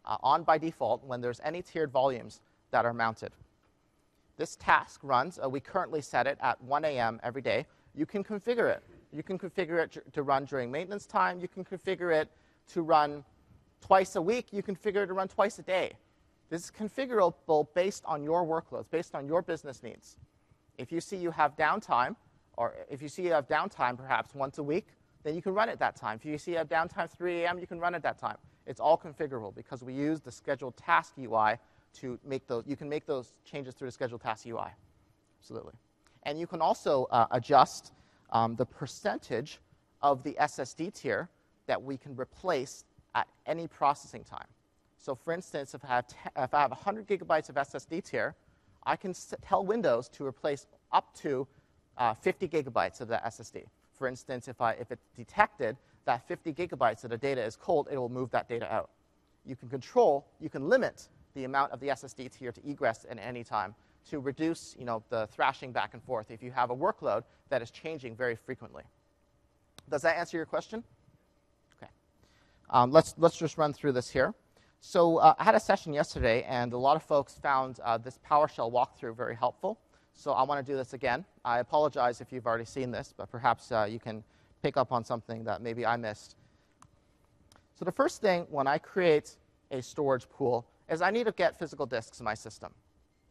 [SPEAKER 1] on by default when there's any tiered volumes that are mounted. This task runs, we currently set it at 1 a.m. every day. You can configure it. You can configure it to run during maintenance time. You can configure it to run twice a week. You can configure it to run twice a day. This is configurable based on your workloads, based on your business needs. If you see you have downtime, or if you see you have downtime perhaps once a week, then you can run it that time. If you see you have downtime 3 a.m., you can run it that time. It's all configurable because we use the scheduled task UI to make those. You can make those changes through the scheduled task UI. Absolutely. And you can also adjust the percentage of the SSD tier that we can replace at any processing time. So for instance, if I have 100 gigabytes of SSD tier, I can tell Windows to replace up to 50 gigabytes of that SSD. For instance, if it's detected that 50 gigabytes of the data is cold, it will move that data out. You can limit the amount of the SSD tier to egress at any time to reduce the thrashing back and forth if you have a workload that is changing very frequently. Does that answer your question? Let's just run through this here. So I had a session yesterday, and a lot of folks found this PowerShell walkthrough very helpful. So I want to do this again. I apologize if you've already seen this, but perhaps you can pick up on something that maybe I missed. So the first thing when I create a storage pool is I need to get physical disks in my system.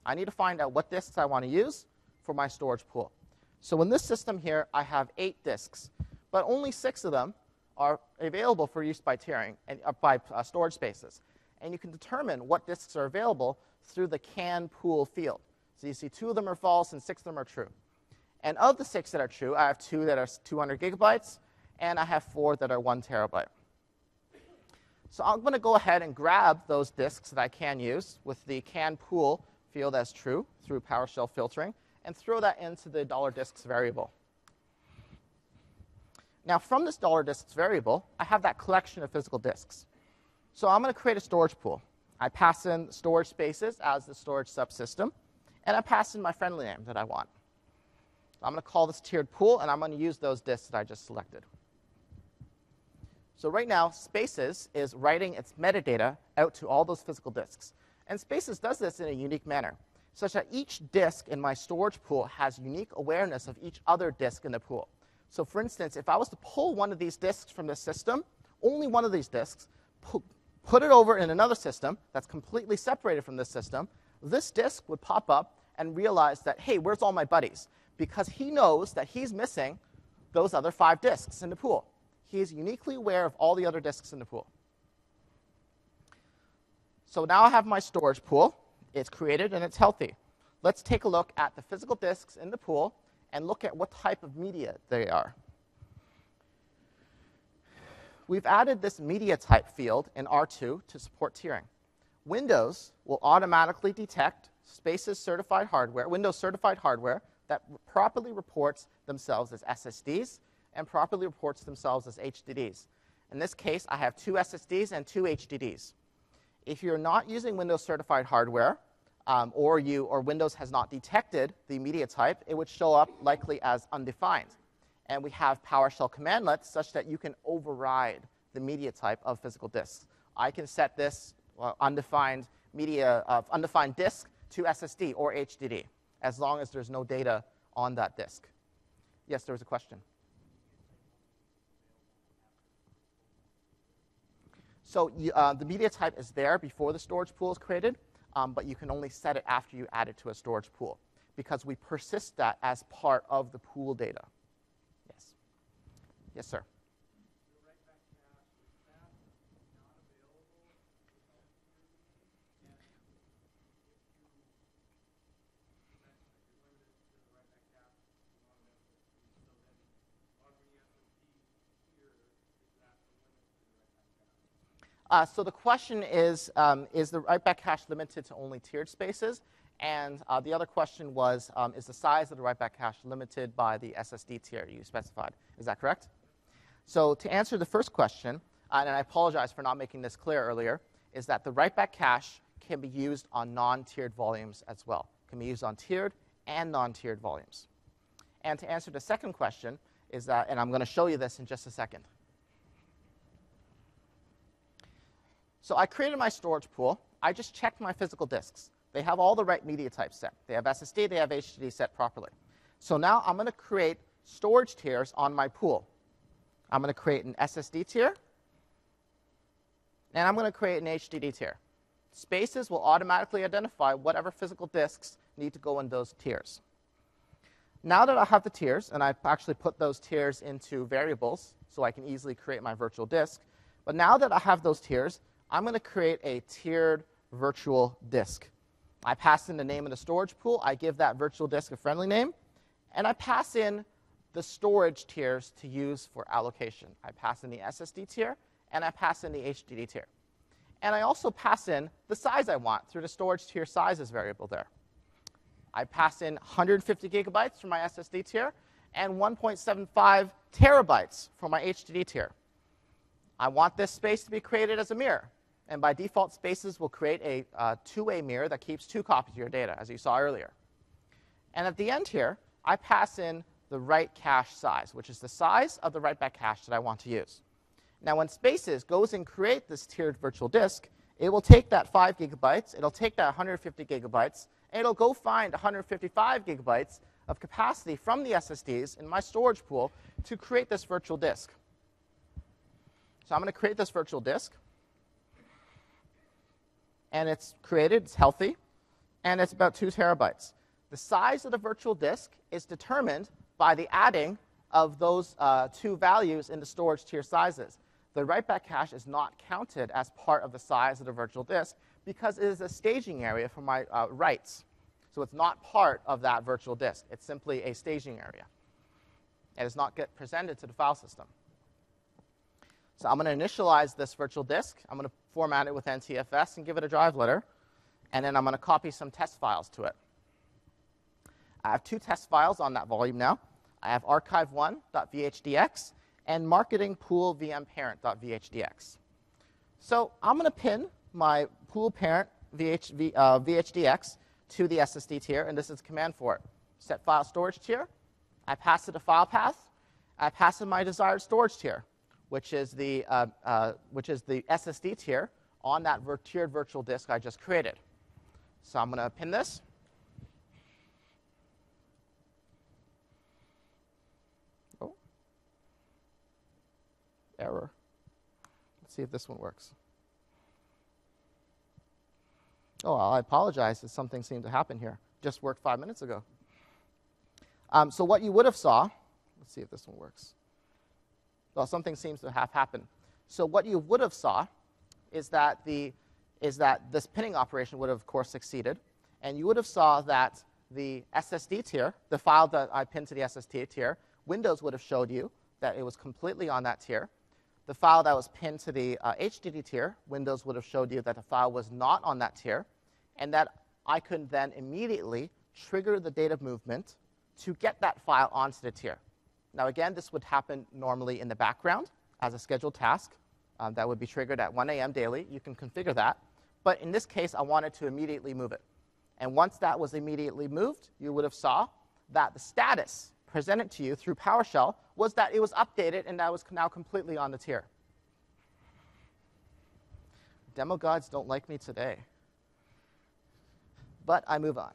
[SPEAKER 1] I need to find out what disks I want to use for my storage pool. So in this system here, I have 8 disks, but only 6 of them are available for use by tiering and by storage spaces. And you can determine what disks are available through the can pool field. So you see 2 of them are false and 6 of them are true. And of the 6 that are true, I have 2 that are 200 gigabytes, and I have 4 that are 1 terabyte. So I'm going to go ahead and grab those disks that I can use with the can pool field as true through PowerShell filtering and throw that into the $disks variable. Now, from this $disks variable, I have that collection of physical disks. So I'm going to create a storage pool. I pass in storage spaces as the storage subsystem, and I pass in my friendly name that I want. I'm going to call this tiered pool, and I'm going to use those disks that I just selected. So right now, Spaces is writing its metadata out to all those physical disks. And Spaces does this in a unique manner, such that each disk in my storage pool has unique awareness of each other disk in the pool. So for instance, if I was to pull one of these disks from the system, only one of these disks, put it over in another system that's completely separated from this system, this disk would pop up and realize that, hey, where's all my buddies? Because he knows that he's missing those other 5 disks in the pool. He is uniquely aware of all the other disks in the pool. So now I have my storage pool. It's created and it's healthy. Let's take a look at the physical disks in the pool and look at what type of media they are. We've added this media type field in R2 to support tiering. Windows will automatically detect Spaces certified hardware, Windows certified hardware that properly reports themselves as SSDs and properly reports themselves as HDDs. In this case, I have 2 SSDs and 2 HDDs. If you're not using Windows certified hardware, or Windows has not detected the media type, it would show up likely as undefined. And we have PowerShell commandlets such that you can override the media type of physical disks. I can set this undefined disk to SSD or HDD, as long as there's no data on that disk. Yes, there was a question. So the media type is there before the storage pool is created, but you can only set it after you add it to a storage pool, because we persist that as part of the pool data. Yes. Yes, sir. So the question is the write-back cache limited to only tiered spaces? And the other question was, is the size of the write-back cache limited by the SSD tier you specified? Is that correct? So to answer the first question, and I apologize for not making this clear earlier, is that the write-back cache can be used on non-tiered volumes as well. It can be used on tiered and non-tiered volumes. And to answer the second question is that, and I'm going to show you this in just a second. So I created my storage pool. I just checked my physical disks. They have all the right media types set. They have SSD, they have HDD set properly. So now I'm going to create storage tiers on my pool. I'm going to create an SSD tier, and I'm going to create an HDD tier. Spaces will automatically identify whatever physical disks need to go in those tiers. Now that I have the tiers, and I've actually put those tiers into variables so I can easily create my virtual disk, but now that I have those tiers, I'm going to create a tiered virtual disk. I pass in the name of the storage pool. I give that virtual disk a friendly name. And I pass in the storage tiers to use for allocation. I pass in the SSD tier, and I pass in the HDD tier. And I also pass in the size I want through the storage tier sizes variable there. I pass in 150 gigabytes for my SSD tier and 1.75 terabytes for my HDD tier. I want this space to be created as a mirror. And by default, Spaces will create a two-way mirror that keeps 2 copies of your data, as you saw earlier. And at the end here, I pass in the write cache size, which is the size of the write-back cache that I want to use. Now, when Spaces goes and create this tiered virtual disk, it will take that 5 gigabytes, it'll take that 150 gigabytes, and it'll go find 155 gigabytes of capacity from the SSDs in my storage pool to create this virtual disk. So I'm going to create this virtual disk. And it's created, it's healthy, and it's about 2 terabytes. The size of the virtual disk is determined by the adding of those 2 values in the storage tier sizes. The write-back cache is not counted as part of the size of the virtual disk because it is a staging area for my writes. So it's not part of that virtual disk. It's simply a staging area. It does not get presented to the file system. So I'm going to initialize this virtual disk. I'm going to format it with NTFS and give it a drive letter. And then I'm going to copy some test files to it. I have 2 test files on that volume now. I have archive1.vhdx and marketingpoolvmparent.vhdx. So I'm going to pin my pool parent vhdx to the SSD tier, and this is a command for it. Set file storage tier. I pass it a file path. I pass in my desired storage tier, which is the SSD tier on that tiered virtual disk I just created. So I'm going to pin this. Oh, error. Let's see if this one works. Oh, I apologize if something seemed to happen here. Just worked 5 minutes ago. So what you would have saw Let's see if this one works. Well, something seems to have happened. So what you would have saw is that this pinning operation would have, of course, succeeded. And you would have saw that the SSD tier, the file that I pinned to the SSD tier, Windows would have showed you that it was completely on that tier. The file that was pinned to the HDD tier, Windows would have showed you that the file was not on that tier, and that I could then immediately trigger the data movement to get that file onto the tier. Now, again, this would happen normally in the background as a scheduled task. That would be triggered at 1 a.m. daily. You can configure that. But in this case, I wanted to immediately move it. And once that was immediately moved, you would have saw that the status presented to you through PowerShell was that it was updated and that was now completely on the tier. Demo gods don't like me today. But I move on.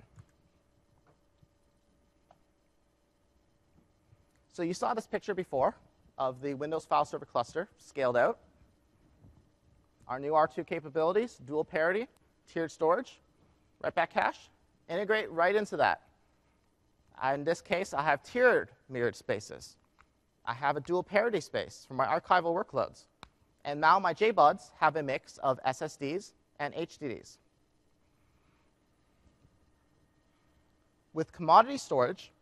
[SPEAKER 1] So you saw this picture before of the Windows file server cluster scaled out. Our new R2 capabilities, dual parity, tiered storage, right back cache, integrate right into that. In this case, I have tiered mirrored spaces. I have a dual parity space for my archival workloads. And now my JBODs have a mix of SSDs and HDDs. With commodity storage,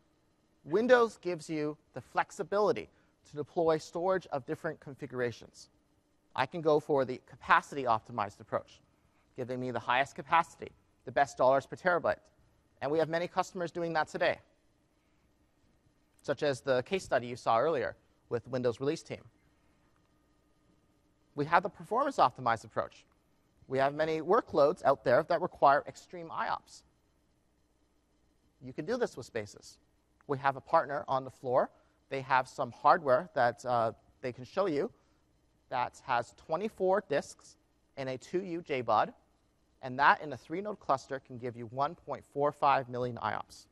[SPEAKER 1] Windows gives you the flexibility to deploy storage of different configurations. I can go for the capacity optimized approach, giving me the highest capacity, the best dollars per terabyte. And we have many customers doing that today, such as the case study you saw earlier with Windows Release Team. We have the performance optimized approach. We have many workloads out there that require extreme IOPS. You can do this with Spaces. We have a partner on the floor. They have some hardware that they can show you that has 24 disks in a 2U JBOD, and that in a 3-node cluster can give you 1.45 million IOPS.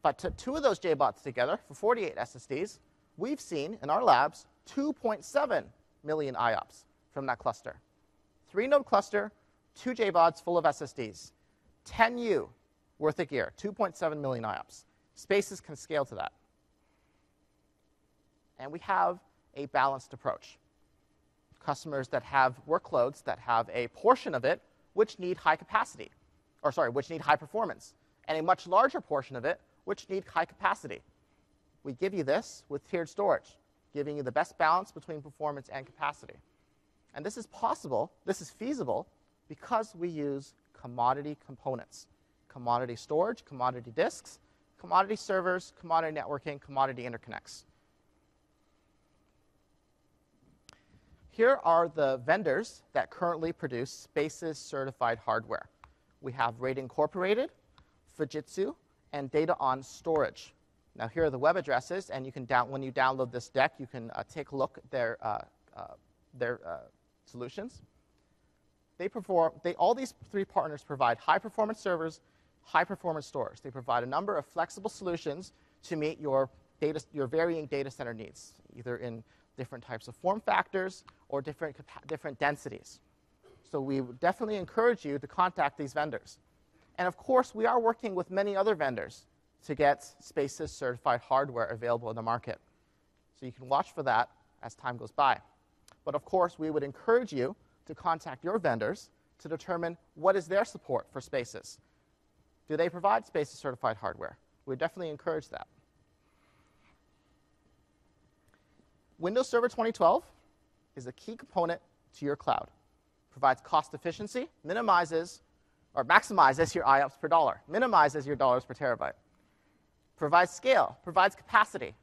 [SPEAKER 1] But to 2 of those JBODs together for 48 SSDs, we've seen in our labs 2.7 million IOPS from that cluster. 3-node cluster, 2 JBODs full of SSDs, 10U worth of gear, 2.7 million IOPS. Spaces can scale to that. And we have a balanced approach. Customers that have workloads that have a portion of it which need high capacity, or sorry, which need high performance, and a much larger portion of it which need high capacity. We give you this with tiered storage, giving you the best balance between performance and capacity. And this is possible, this is feasible, because we use commodity components. Commodity storage, commodity disks, commodity servers, commodity networking, commodity interconnects. Here are the vendors that currently produce Spaces certified hardware. We have RAID Incorporated, Fujitsu, and DataON Storage. Now here are the web addresses, and you can when you download this deck, you can take a look at their solutions. All these 3 partners provide high-performance servers, high-performance stores. They provide a number of flexible solutions to meet your varying data center needs, either in different types of form factors or different densities. So we would definitely encourage you to contact these vendors. And of course, we are working with many other vendors to get Spaces certified hardware available in the market. So you can watch for that as time goes by. But of course, we would encourage you to contact your vendors to determine what is their support for Spaces. Do they provide Spaces certified hardware? We would definitely encourage that. Windows Server 2012 is a key component to your cloud. Provides cost efficiency, maximizes your IOPS per dollar, minimizes your dollars per terabyte. Provides scale, provides capacity,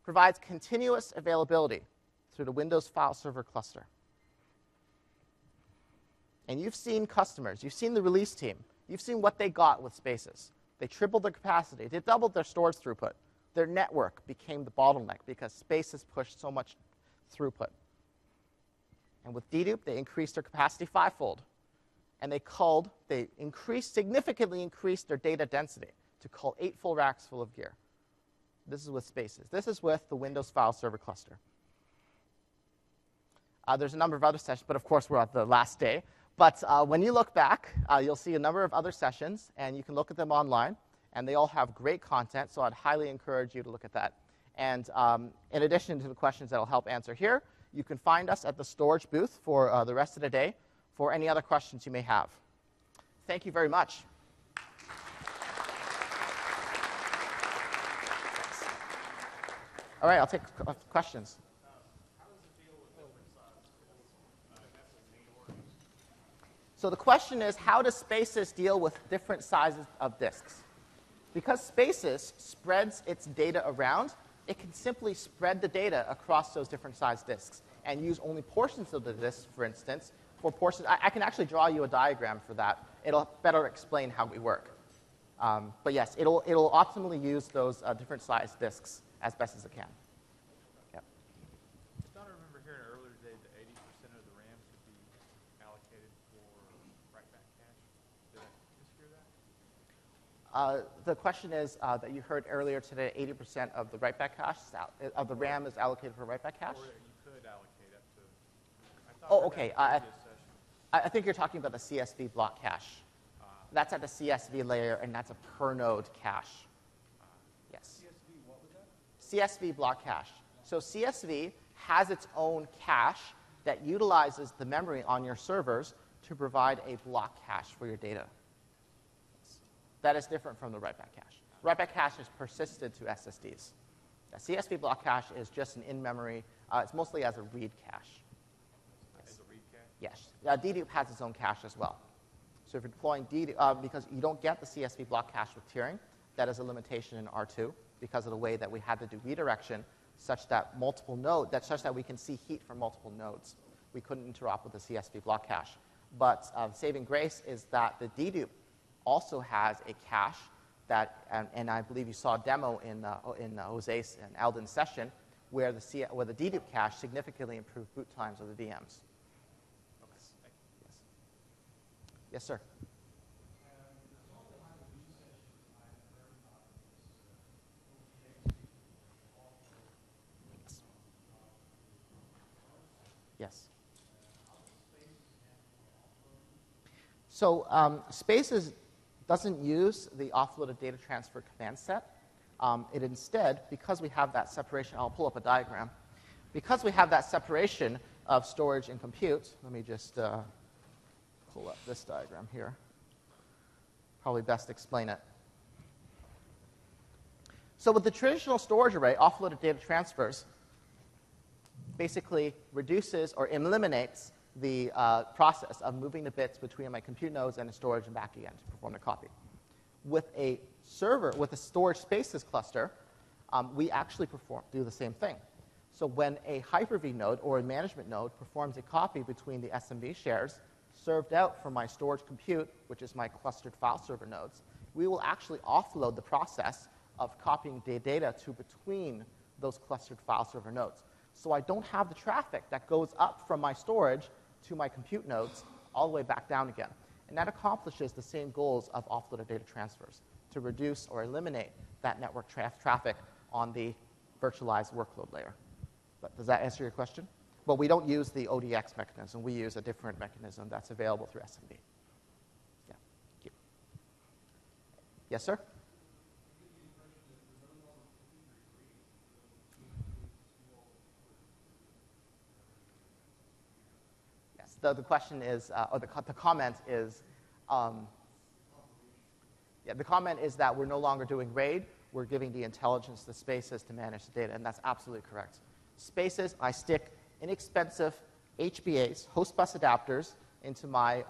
[SPEAKER 1] provides continuous availability through the Windows file server cluster. And you've seen customers, you've seen the release team, you've seen what they got with Spaces. They tripled their capacity, they doubled their storage throughput. Their network became the bottleneck because Spaces pushed so much throughput. And with dedupe, they increased their capacity 5-fold. And they significantly increased their data density to cull 8 full racks full of gear. This is with Spaces. This is with the Windows file server cluster. There's a number of other sessions, but of course we're at the last day. But when you look back, you'll see a number of other sessions, and you can look at them online. And they all have great content, so I'd highly encourage you to look at that. And in addition to the questions that I'll help answer here, you can find us at the storage booth for the rest of the day for any other questions you may have. Thank you very much. All right, I'll take questions.
[SPEAKER 2] How does it deal with different sizes?
[SPEAKER 1] So the question is, how does Spaces deal with different sizes of disks? Because Spaces spreads its data around, it can simply spread the data across those different size disks and use only portions of the disk, for instance, for portions. I can actually draw you a diagram for that. It'll better explain how we work. But yes, it'll optimally use those different size disks as best as it can. Yep.
[SPEAKER 3] I thought I remember hearing earlier today that 80% of the RAM should be allocated for write-back cache. Did I mishear that?
[SPEAKER 1] The question is that you heard earlier today, 80% of the write-back cache of the RAM is allocated for write-back cache.
[SPEAKER 3] Or you could allocate up to. I thought
[SPEAKER 1] Okay.
[SPEAKER 3] I
[SPEAKER 1] think you're talking about the CSV block cache. That's at the CSV layer, and that's a per node cache. Yes.
[SPEAKER 2] CSV, what was that?
[SPEAKER 1] CSV block cache. So CSV has its own cache that utilizes the memory on your servers to provide a block cache for your data. That is different from the write-back cache. Write-back cache is persisted to SSDs. The CSV block cache is just an in-memory. It's mostly as a read cache.
[SPEAKER 3] As a read cache?
[SPEAKER 1] Yes. Dedupe has its own cache as well. So if you're deploying Dedupe, because you don't get the CSV block cache with tiering, that is a limitation in R2 because of the way that we had to do redirection such that such that we can see heat from multiple nodes. We couldn't interop with the CSV block cache. But saving grace is that the Dedupe also has a cache that, and I believe you saw a demo in Jose's and Alden's session where the Dedupe cache significantly improved boot times of the VMs. Yes, sir. Yes. So Spaces doesn't use the offloaded data transfer command set. It instead, because we have that separation, I'll pull up a diagram. Because we have that separation of storage and compute, let me just pull up this diagram here. Probably best explain it. So with the traditional storage array, offloaded data transfers basically reduces or eliminates the process of moving the bits between my compute nodes and the storage and back again to perform the copy. With a storage Spaces cluster, we actually do the same thing. So when a Hyper-V node or a management node performs a copy between the SMB shares served out from my storage compute, which is my clustered file server nodes, we will actually offload the process of copying the data to between those clustered file server nodes. So I don't have the traffic that goes up from my storage to my compute nodes all the way back down again. And that accomplishes the same goals of offloaded data transfers, to reduce or eliminate that network traffic on the virtualized workload layer. But does that answer your question? Well, we don't use the ODX mechanism. We use a different mechanism that's available through SMB. Yeah. Thank you. Yes, sir? Yes. The question is, or the comment is, the comment is that we're no longer doing RAID. We're giving the intelligence to Spaces to manage the data, and that's absolutely correct. Spaces, I stick inexpensive HBAs, host bus adapters, into my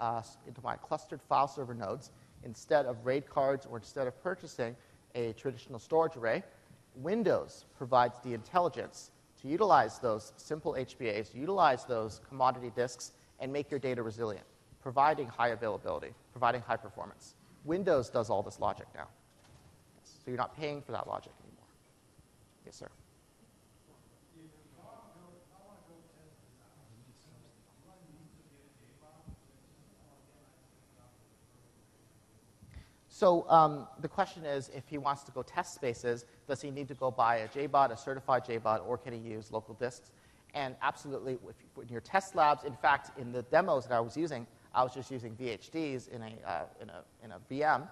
[SPEAKER 1] clustered file server nodes instead of RAID cards or instead of purchasing a traditional storage array. Windows provides the intelligence to utilize those simple HBAs, utilize those commodity disks, and make your data resilient, providing high availability, providing high performance. Windows does all this logic now. Yes. So you're not paying for that logic anymore. Yes, sir. So the question is, if he wants to go test Spaces, does he need to go buy a JBOD, a certified JBOD, or can he use local disks? And absolutely, in your test labs, in fact, in the demos that I was using, I was just using VHDs in a VM.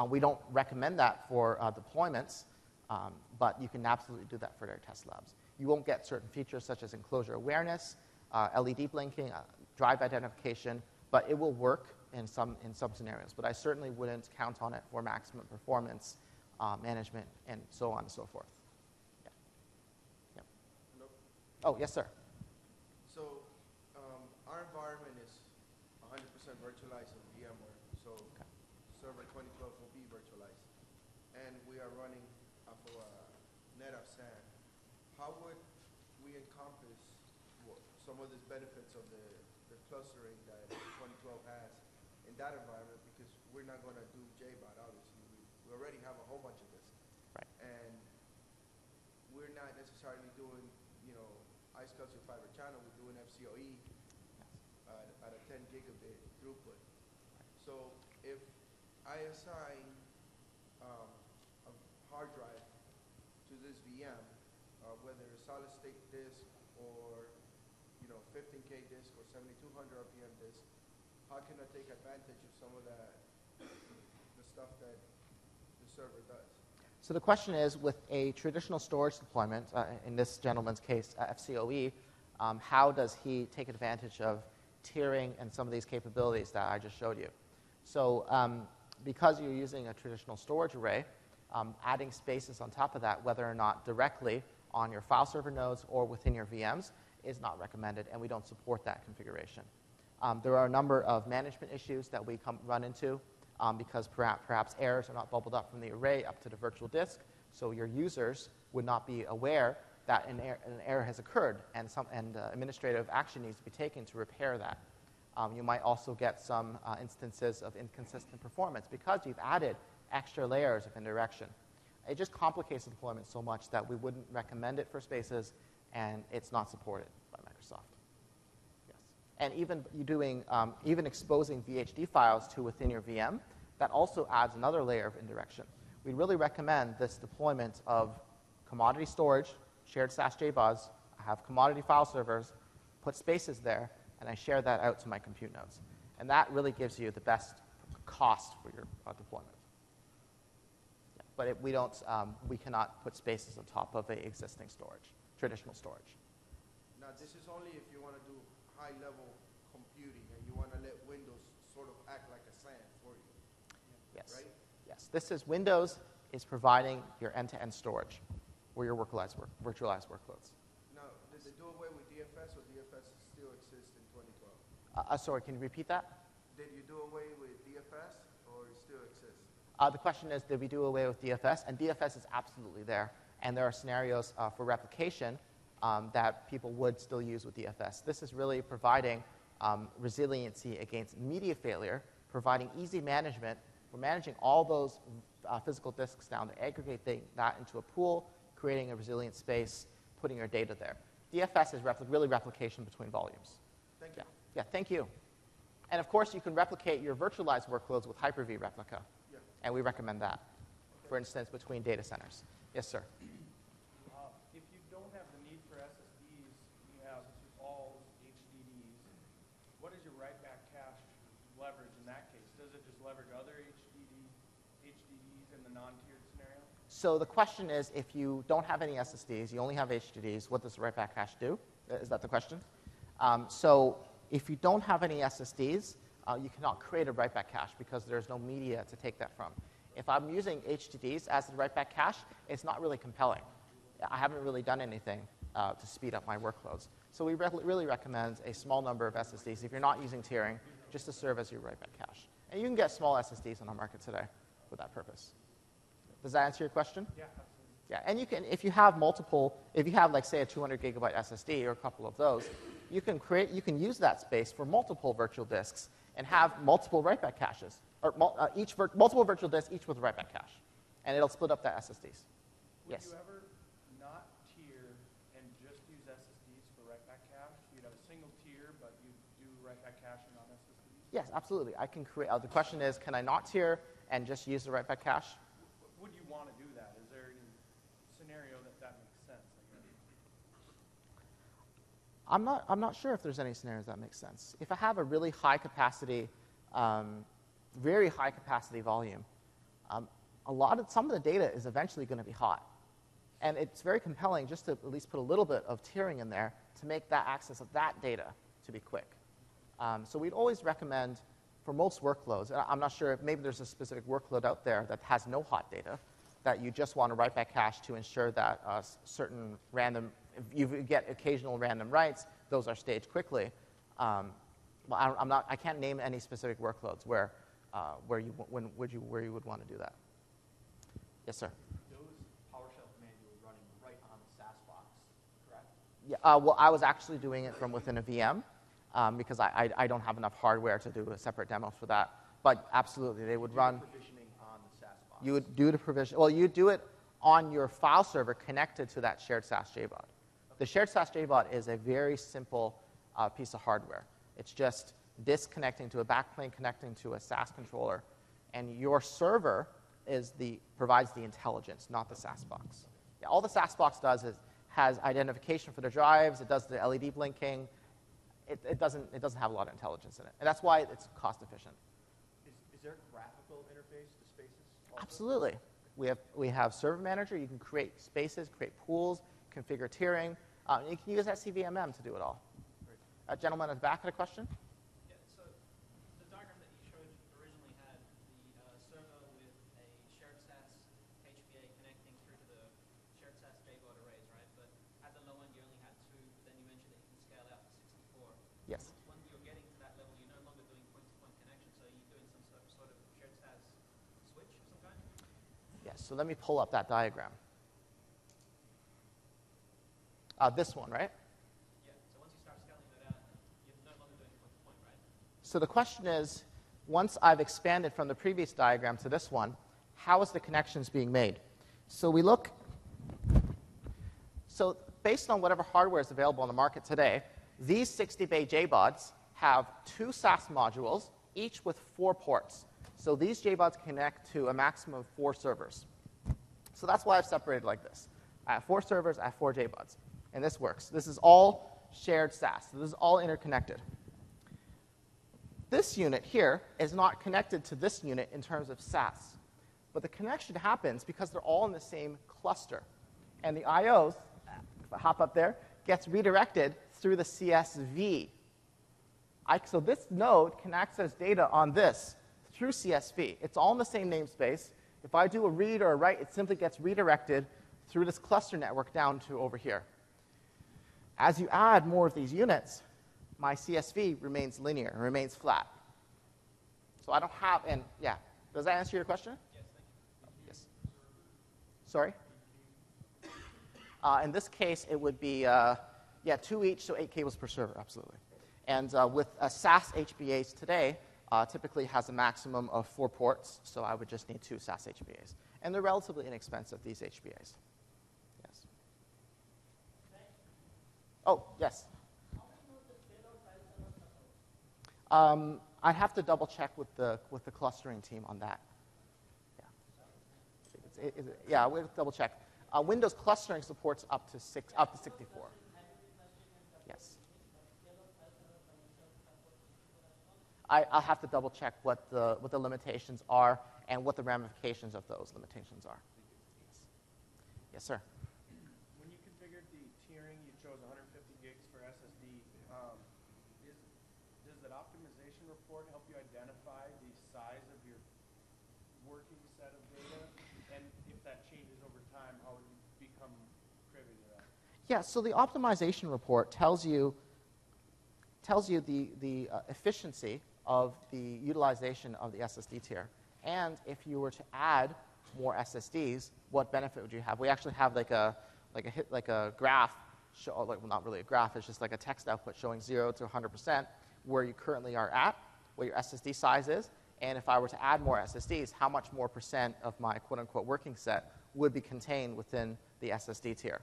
[SPEAKER 1] We don't recommend that for deployments, but you can absolutely do that for their test labs. You won't get certain features such as enclosure awareness, LED blinking, drive identification, but it will work in some scenarios. But I certainly wouldn't count on it for maximum performance management and so on and so forth. Yeah. Yeah.
[SPEAKER 4] Hello?
[SPEAKER 1] Oh, yes, sir.
[SPEAKER 4] So our environment is 100% virtualized in VMware. So server 2012 will be virtualized. And we are running off of NetApp SAN. How would we encompass some of these benefits of the clustering that 2012 has in that environment? Because we're not going to do JBOD, obviously. We already have a whole bunch of this.
[SPEAKER 1] Right.
[SPEAKER 4] And we're not necessarily doing, ice cluster fiber channel. We're doing FCOE at a 10 gigabit throughput. So if I assign a hard drive to this VM, whether it's solid state disk or 15K disk or 7200 RPM disk, how can I take advantage of some of the stuff that the server does?
[SPEAKER 1] So the question is, with a traditional storage deployment, in this gentleman's case, FCOE, how does he take advantage of tiering and some of these capabilities that I just showed you? So because you're using a traditional storage array, adding spaces on top of that, whether or not directly on your file server nodes or within your VMs, is not recommended, and we don't support that configuration. There are a number of management issues that we run into because perhaps errors are not bubbled up from the array up to the virtual disk, so your users would not be aware that an error has occurred, and administrative action needs to be taken to repair that. You might also get some instances of inconsistent performance because you've added extra layers of indirection. It just complicates the deployment so much that we wouldn't recommend it for spaces, and it's not supported by Microsoft. Yes. And even even exposing VHD files to within your VM, that also adds another layer of indirection. We really recommend this deployment of commodity storage, shared SAS JBODs. I have commodity file servers, put spaces there, and I share that out to my compute nodes. And that really gives you the best cost for your deployment. Yeah. But we cannot put spaces on top of an existing storage, traditional storage.
[SPEAKER 4] Now, this is only if you want to do high-level computing and you want to let Windows sort of act like a SAN for you.
[SPEAKER 1] Yes.
[SPEAKER 4] Right?
[SPEAKER 1] Yes. This is Windows is providing your end-to-end storage or your virtualized workloads.
[SPEAKER 4] Now, did they do away with DFS, or DFS still exists in 2012?
[SPEAKER 1] Sorry, can you repeat that?
[SPEAKER 4] Did you do away with DFS, or it still exists?
[SPEAKER 1] The question is, did we do away with DFS? And DFS is absolutely there. And there are scenarios for replication that people would still use with DFS. This is really providing resiliency against media failure, providing easy management for managing all those physical disks down to aggregate that into a pool, creating a resilient space, putting your data there. DFS is really replication between volumes.
[SPEAKER 4] Thank you.
[SPEAKER 1] Yeah, thank you. And of course, you can replicate your virtualized workloads with Hyper-V replica.
[SPEAKER 4] Yeah.
[SPEAKER 1] And we recommend that, for instance, between data centers. Yes, sir.
[SPEAKER 2] If you don't have the need for SSDs, you have all HDDs, what is your write-back cache leverage in that case? Does it just leverage other HDDs in the non-tiered scenario?
[SPEAKER 1] So the question is, if you don't have any SSDs, you only have HDDs, what does the write-back cache do? Is that the question? So if you don't have any SSDs, you cannot create a write-back cache because there's no media to take that from. If I'm using HDDs as the write-back cache, it's not really compelling. I haven't really done anything to speed up my workloads. So we really recommend a small number of SSDs, if you're not using tiering, just to serve as your write-back cache. And you can get small SSDs on the market today for that purpose. Does that answer your question?
[SPEAKER 2] Yeah, absolutely.
[SPEAKER 1] Yeah, and you can, if you have like, say, a 200 gigabyte SSD or a couple of those, you can use that space for multiple virtual disks and have multiple write-back caches, or multiple virtual disks, each with a write-back cache, and it'll split up the SSDs.
[SPEAKER 2] Would
[SPEAKER 1] Yes.
[SPEAKER 2] you ever not tier and just use SSDs for write-back cache? You'd have a single tier, but you do write-back caching on SSDs?
[SPEAKER 1] Yes, absolutely. I can create. The question is, can I not tier and just use the write-back cache?
[SPEAKER 2] Would you want to do that? Is there any scenario that makes sense?
[SPEAKER 1] I'm not sure if there's any scenarios that make sense. If I have a really high capacity, very high capacity volume, Some of the data is eventually going to be hot. And it's very compelling just to at least put a little bit of tiering in there to make that access of that data to be quick. So we'd always recommend, for most workloads, and I'm not sure if maybe there's a specific workload out there that has no hot data, that you just want to write back cache to ensure that certain random, if you get occasional random writes, those are staged quickly. Well, I can't name any specific workloads where you would want to do that. Yes, sir. Yeah, well, I was actually doing it from within a VM because I don't have enough hardware to do a separate demo for that. But absolutely, they would run.
[SPEAKER 4] Provisioning on the SaaS box.
[SPEAKER 1] You would do the provision. Well, you do it on your file server connected to that shared SaaS JBOD. The shared SaaS JBOD is a very simple piece of hardware. It's just disconnecting to a backplane, connecting to a SaaS controller, and your server provides the intelligence, not the SaaS box. Yeah, all the SaaS box does is has identification for the drives. It does the LED blinking. It doesn't have a lot of intelligence in it, and that's why it's cost efficient.
[SPEAKER 4] Is there a graphical interface to Spaces also?
[SPEAKER 1] Absolutely. We have Server Manager. You can create spaces, create pools, configure tiering. You can use SCVMM to do it all. A gentleman at the back had a question.
[SPEAKER 5] Yeah. So the diagram that you showed originally had the server with a shared SAS HBA connecting through to the shared SAS JBOD arrays, right? But at the low end, you only had 2. But then you mentioned that you can scale out to 64.
[SPEAKER 1] Yes.
[SPEAKER 5] When you're getting to that level, you're no longer doing point-to-point connection. So you're doing some sort of shared SAS switch of some kind.
[SPEAKER 1] Yes. So let me pull up that diagram. This one, right?
[SPEAKER 5] Yeah. So once you start scaling that out, you're no longer doing point-to-point, right?
[SPEAKER 1] So the question is, once I've expanded from the previous diagram to this one, how is the connections being made? So we look. So based on whatever hardware is available on the market today, these 60-bay JBODs have 2 SAS modules, each with 4 ports. So these JBODs connect to a maximum of 4 servers. So that's why I've separated like this. I have 4 servers, I have 4 JBODs. And this works. This is all shared SAS. So this is all interconnected. This unit here is not connected to this unit in terms of SAS. But the connection happens because they're all in the same cluster. And the IOs, if I hop up there, gets redirected through the CSV. So this node can access data on this through CSV. It's all in the same namespace. If I do a read or a write, it simply gets redirected through this cluster network down to over here. As you add more of these units, my CSV remains linear, remains flat. So I don't have, and yeah, does that answer your question?
[SPEAKER 5] Yes, thank you.
[SPEAKER 1] Yes. Sorry? In this case, it would be, 2 each, so 8 cables per server, absolutely. And with SAS HBAs today, typically has a maximum of 4 ports, so I would just need 2 SAS HBAs. And they're relatively inexpensive, these HBAs. Yes. Oh, yes. I'd have to double check with the clustering team on that. Yeah, we'll double check. Windows clustering supports up to 64. Yes. I'll have to double check what the limitations are and what the ramifications of those limitations are. Yes, yes, sir.
[SPEAKER 2] When you configured the tiering, you chose 150 gigs for SSD. Does that optimization report help you identify the size of your working set of data? And if that changes over time, how would you become privy to that?
[SPEAKER 1] Yeah, so the optimization report tells you the efficiency of the utilization of the SSD tier. And if you were to add more SSDs, what benefit would you have? We actually have like a graph, not really a graph, it's just like a text output showing 0 to 100% where you currently are at, what your SSD size is, and if I were to add more SSDs, how much more percent of my quote-unquote working set would be contained within the SSD tier.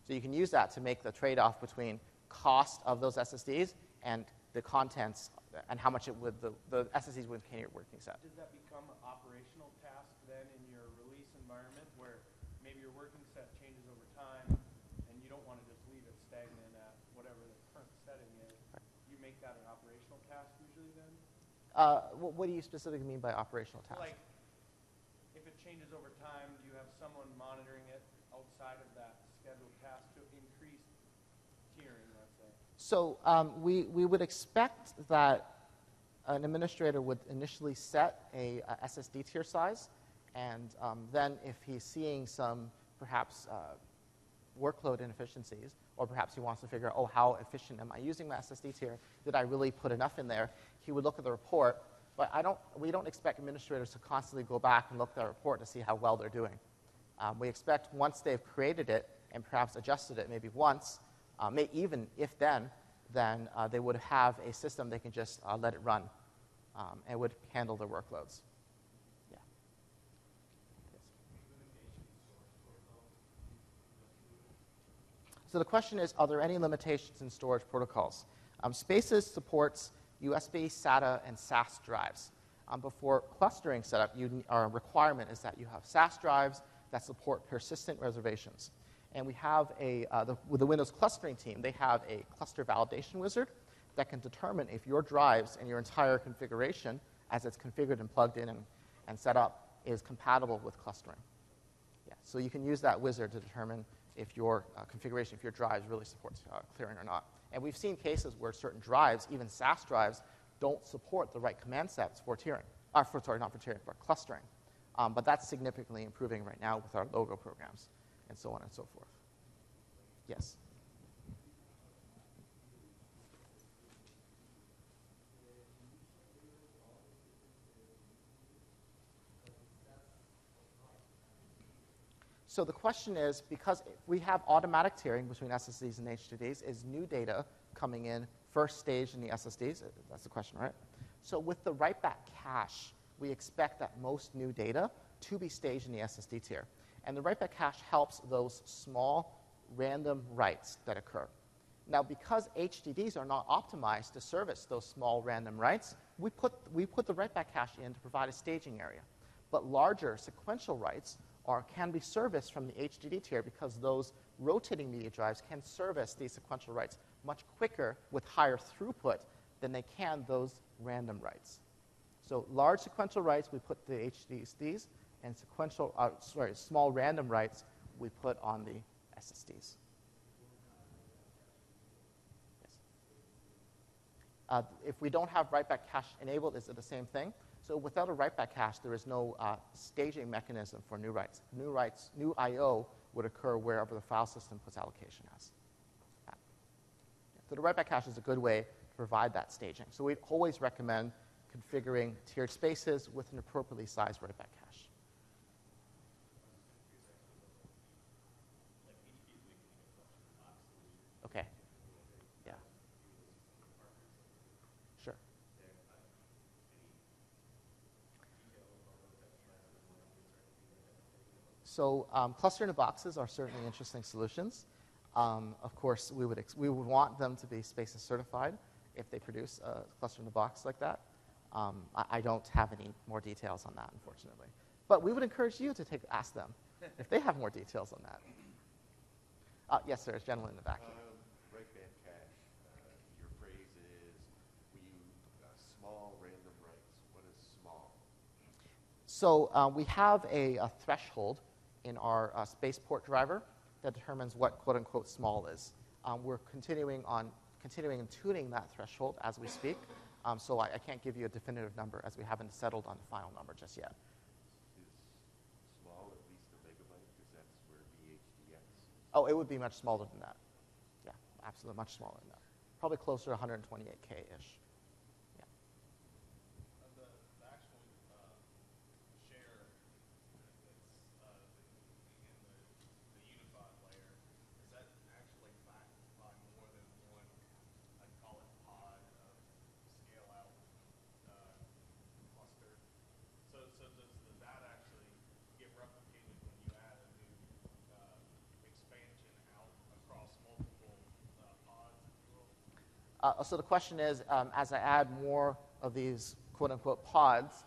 [SPEAKER 1] So you can use that to make the trade-off between cost of those SSDs and the contents and how much the SSDs would contain your working set.
[SPEAKER 2] Does that become an operational task then in your release environment where maybe your working set changes over time and you don't want to just leave it stagnant at whatever the current setting is? You make that an operational task usually then?
[SPEAKER 1] What do you specifically mean by operational task?
[SPEAKER 2] Like, if it's changes over time? Do you have someone monitoring it outside of that scheduled task to increase tiering, let's say?
[SPEAKER 1] So we would expect that an administrator would initially set a SSD tier size, and then if he's seeing some perhaps workload inefficiencies, or perhaps he wants to figure out, oh, how efficient am I using my SSD tier? Did I really put enough in there? He would look at the report, but we don't expect administrators to constantly go back and look at the report to see how well they're doing. We expect once they've created it and perhaps adjusted it maybe once, even if then they would have a system they can just let it run and would handle their workloads. Yeah. Yes. So the question is, are there any limitations in storage protocols? Spaces supports USB, SATA, and SAS drives. Before clustering setup, our requirement is that you have SAS drives that support persistent reservations. And we have with the Windows clustering team, they have a cluster validation wizard that can determine if your drives and your entire configuration, as it's configured and plugged in and set up, is compatible with clustering. Yeah, so you can use that wizard to determine if your configuration, if your drives really supports clearing or not. And we've seen cases where certain drives, even SAS drives, don't support the right command sets for tiering. Not for tiering, but clustering. But that's significantly improving right now with our logo programs and so on and so forth. Yes? So the question is, because we have automatic tiering between SSDs and HDDs, is new data coming in first stage in the SSDs? That's the question, right? So with the write-back cache, we expect that most new data to be staged in the SSD tier. And the write-back cache helps those small random writes that occur. Now, because HDDs are not optimized to service those small random writes, we put the write-back cache in to provide a staging area. But larger sequential writes can be serviced from the HDD tier because those rotating media drives can service these sequential writes much quicker with higher throughput than they can those random writes. So large sequential writes, we put the HDDs, and small random writes, we put on the SSDs. Yes. If we don't have write-back cache enabled, is it the same thing? So without a write-back cache, there is no staging mechanism for new writes. New I/O would occur wherever the file system puts allocation as. So the write-back cache is a good way to provide that staging. So we always recommend configuring tiered spaces with an appropriately sized write-back cache. Okay. Yeah. Sure. So cluster in boxes are certainly interesting solutions. Of course, we would want them to be spaces certified if they produce a cluster in a box like that. I don't have any more details on that, unfortunately. But we would encourage you to ask them if they have more details on that. Yes, sir. There's a gentleman in the back.
[SPEAKER 6] Write-back cache. Your phrase is we use small random writes. What is small?
[SPEAKER 1] So we have a threshold in our spaceport driver that determines what quote-unquote small is. We're continuing and tuning that threshold as we speak. So I can't give you a definitive number as we haven't settled on the final number just yet.
[SPEAKER 6] Is small at least a megabyte? Because that's where VHDX.
[SPEAKER 1] Oh, it would be much smaller than that. Yeah, absolutely much smaller than that. Probably closer to 128K-ish. Yeah.
[SPEAKER 7] The actual share that's in the unified layer, is that actually backed by more than one, I'd call it pod of scale-out cluster? So does that actually get replicated when you add a new expansion out across multiple pods, if you will?
[SPEAKER 1] So the question is, as I add more of these quote-unquote pods,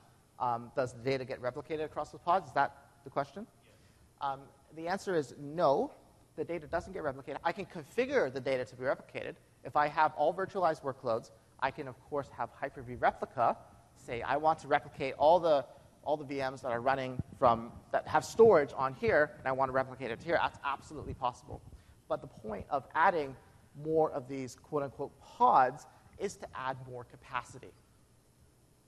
[SPEAKER 1] does the data get replicated across the pods? Is that the question?
[SPEAKER 7] Yes.
[SPEAKER 1] The answer is no. The data doesn't get replicated. I can configure the data to be replicated. If I have all virtualized workloads, I can, of course, have Hyper-V Replica say, I want to replicate all all the VMs that are running that have storage on here, and I want to replicate it here, that's absolutely possible. But the point of adding more of these quote-unquote pods is to add more capacity.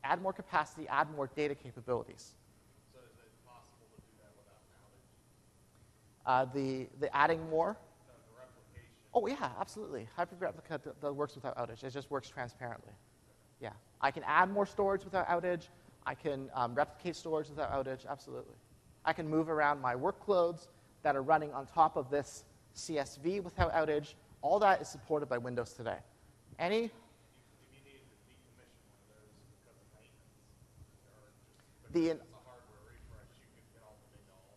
[SPEAKER 1] Add more capacity, add more data capabilities.
[SPEAKER 7] So is it possible to do that without an outage?
[SPEAKER 1] The adding more?
[SPEAKER 7] The replication.
[SPEAKER 1] Oh, yeah, absolutely. Hybrid replica that works without outage. It just works transparently. Yeah. I can add more storage without outage. I can replicate storage without outage, absolutely. I can move around my workloads that are running on top of this CSV without outage. All that is supported by Windows today.
[SPEAKER 7] If you needed to decommission one of those because of maintenance, or just because it's a hardware refresh, you could get all the data all.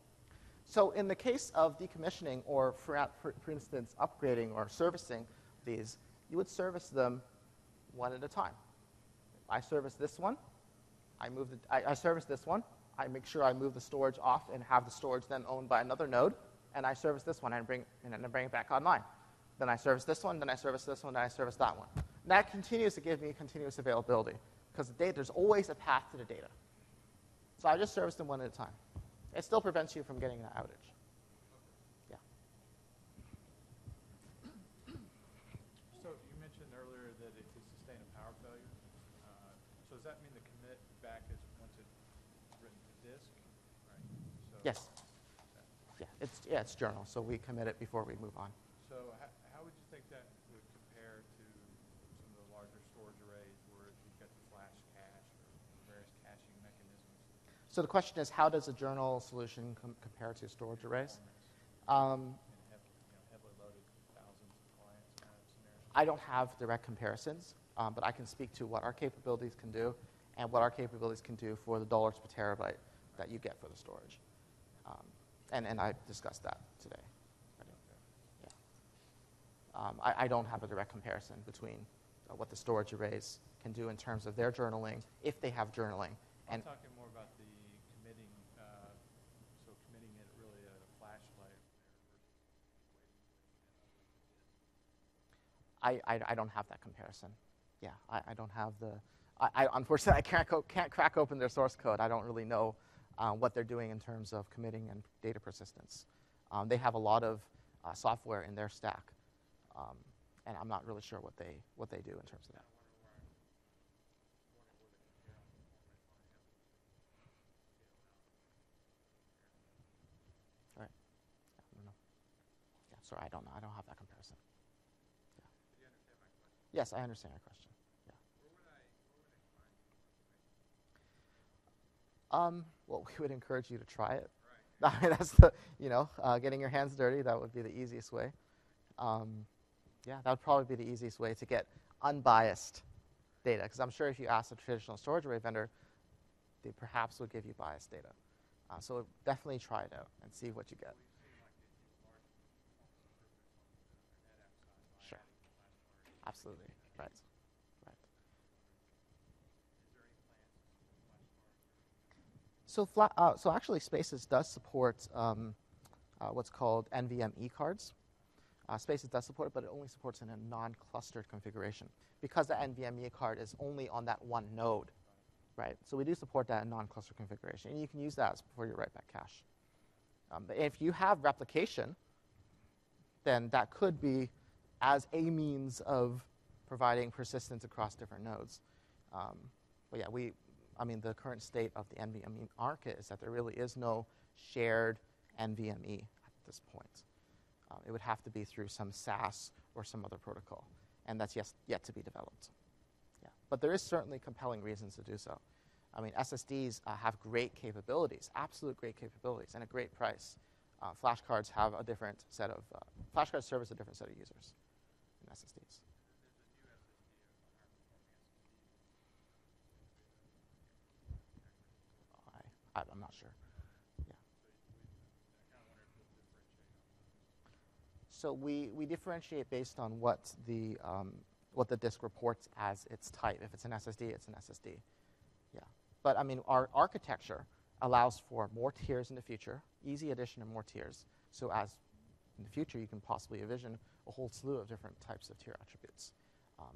[SPEAKER 1] So in the case of decommissioning or, for instance, upgrading or servicing these, you would service them one at a time. I service this one. I service this one. I make sure I move the storage off and have the storage then owned by another node. And I service this one and bring it back online. Then I service this one. Then I service this one. Then I service that one. And that continues to give me continuous availability because there's always a path to the data. So I just service them one at a time. It still prevents you from getting an outage. Yeah.
[SPEAKER 3] So you mentioned earlier that it could sustain a power failure. So does that mean the commit back is once it's written to disk? Right. So
[SPEAKER 1] Yes. Yeah, it's journal, so we commit it before we move on.
[SPEAKER 3] So how would you think that would compare to some of the larger storage arrays where you've got the flash cache or various caching mechanisms?
[SPEAKER 1] So the question is, how does a journal solution compare to storage arrays?
[SPEAKER 3] And heavily loaded thousands of clients kind of scenarios?
[SPEAKER 1] I don't have direct comparisons, but I can speak to what our capabilities can do and what our capabilities can do for the dollars per terabyte that you get for the storage. And I discussed that today. Yeah. I don't have a direct comparison between what the storage arrays can do in terms of their journaling, if they have journaling.
[SPEAKER 3] I'm talking more about the committing, so committing it really at a flash layer versus
[SPEAKER 1] I don't have that comparison. Yeah, I don't have the. Unfortunately, I can't crack open their source code. I don't really know what they're doing in terms of committing and data persistence. They have a lot of software in their stack, and I'm not really sure what they do in terms of that. Right. I don't know. Yeah, sorry, I don't know. I don't have that comparison. Yeah.
[SPEAKER 3] Did you understand my question?
[SPEAKER 1] Yes, I understand your question. Yeah.
[SPEAKER 3] Where would I find information?
[SPEAKER 1] Well, we would encourage you to try it.
[SPEAKER 3] Right.
[SPEAKER 1] I mean, that's the, getting your hands dirty, that would be the easiest way. Yeah, that would probably be the easiest way to get unbiased data, because I'm sure if you ask a traditional storage array vendor, they perhaps would give you biased data. So definitely try it out and see what you get. Sure. Absolutely. Right. Right. So actually, Spaces does support what's called NVMe cards. Spaces does support it, but it only supports in a non-clustered configuration because the NVMe card is only on that one node, right? So we do support that in non-clustered configuration, and you can use that for your write-back cache. But if you have replication, then that could be as a means of providing persistence across different nodes. But yeah, the current state of the NVMe market is that there really is no shared NVMe at this point. It would have to be through some SAS or some other protocol, and that's yet to be developed. Yeah. But there is certainly compelling reasons to do so. I mean, SSDs have great capabilities, absolute great capabilities, and a great price. Flash cards have a different set of, flash cards service a different set of users than SSDs. I'm not sure. Yeah. So we differentiate based on what the disk reports as its type. If it's an SSD, it's an SSD. Yeah. But I mean, our architecture allows for more tiers in the future, easy addition of more tiers. So as in the future, you can possibly envision a whole slew of different types of tier attributes.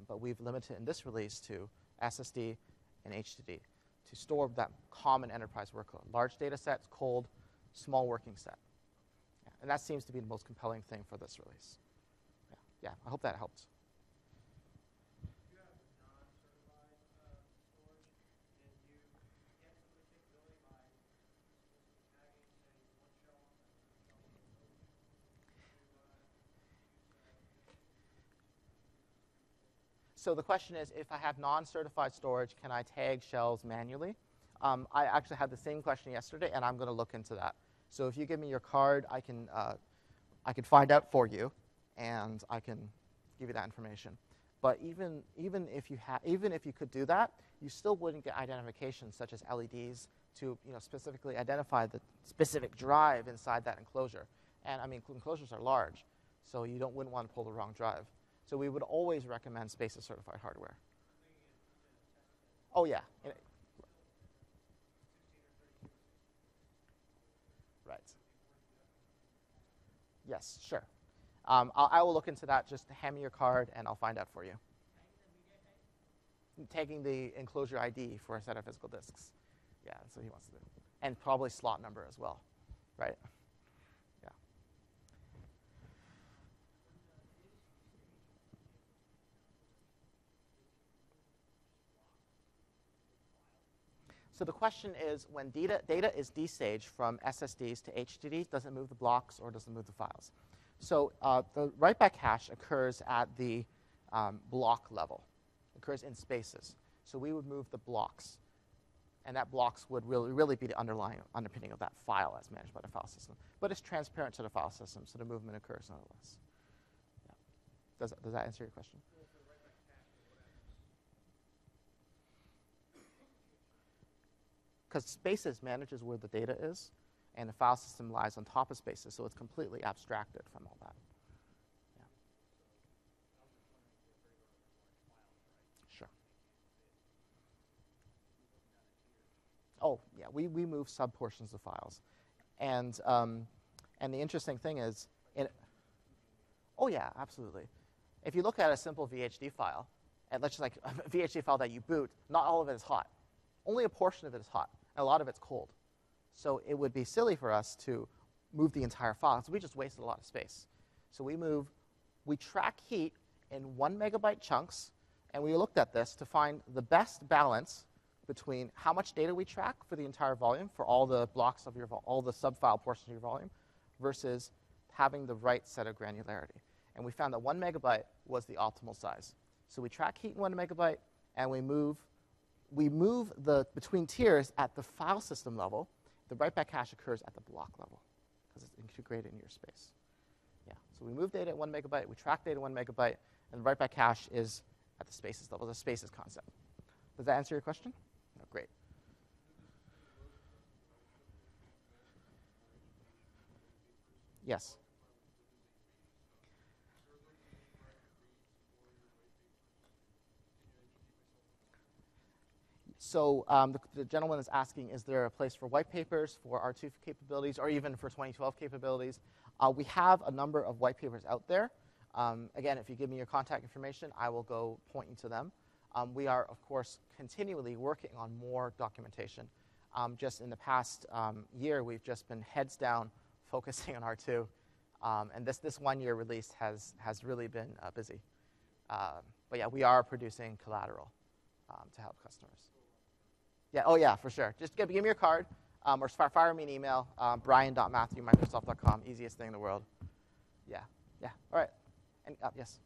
[SPEAKER 1] But we've limited in this release to SSD and HDD to store that common enterprise workload. Large data sets, cold, small working set. Yeah, and that seems to be the most compelling thing for this release. Yeah, I hope that helped.
[SPEAKER 2] You have non-certified storage, and you get some of the capability by explicitly tagging, say, one shelf and another shelf of storage
[SPEAKER 1] So the question is, if I have non-certified storage, can I tag shelves manually? I actually had the same question yesterday, and I'm going to look into that. So if you give me your card, I can find out for you, and I can give you that information. But even if you could do that, you still wouldn't get identification such as LEDs to specifically identify the specific drive inside that enclosure. And I mean, enclosures are large, so you wouldn't want to pull the wrong drive. So we would always recommend Spaces certified hardware. Oh yeah. Right. Yes, sure. I will look into that. Just hand me your card, and I'll find out for you. Taking the enclosure ID for a set of physical disks. Yeah, that's what he wants to do. And probably slot number as well, right? Yeah. So the question is, when data is destaged from SSDs to HDDs, does it move the blocks or does it move the files? So the write-back cache occurs at the block level. It occurs in spaces. So we would move the blocks. And that blocks would really be the underpinning of that file as managed by the file system. But it's transparent to the file system, so the movement occurs nonetheless. Yeah. Does that answer your question? Because spaces manages where the data is, and the file system lies on top of spaces, so it's completely abstracted from all that. Yeah. Sure. Oh, yeah, we move sub-portions of files. And the interesting thing is, oh, yeah, absolutely. If you look at a simple VHD file, and let's just like a VHD file that you boot, not all of it is hot. Only a portion of it is hot, and a lot of it's cold. So it would be silly for us to move the entire file, so we just wasted a lot of space. So we track heat in 1 megabyte chunks, and we looked at this to find the best balance between how much data we track for the entire volume, for all the blocks of all the subfile portions of your volume, versus having the right set of granularity. And we found that 1 megabyte was the optimal size. So we track heat in 1 megabyte, and we move the between tiers at the file system level. The write-back cache occurs at the block level because it's integrated in your space. Yeah. So we move data at 1 megabyte, we track data at 1 megabyte, and the write-back cache is at the spaces level, the spaces concept. Does that answer your question? No, great. Yes. So the gentleman is asking, is there a place for white papers for R2 capabilities or even for 2012 capabilities? We have a number of white papers out there. Again, if you give me your contact information, I will go point you to them. We are, of course, continually working on more documentation. Just in the past year, we've just been heads down focusing on R2. And this one-year release has really been busy. But yeah, we are producing collateral to help customers. Yeah, oh yeah, for sure. Just give me your card or fire me an email, brian.matthew@microsoft.com, easiest thing in the world. Yeah, all right. And, yes?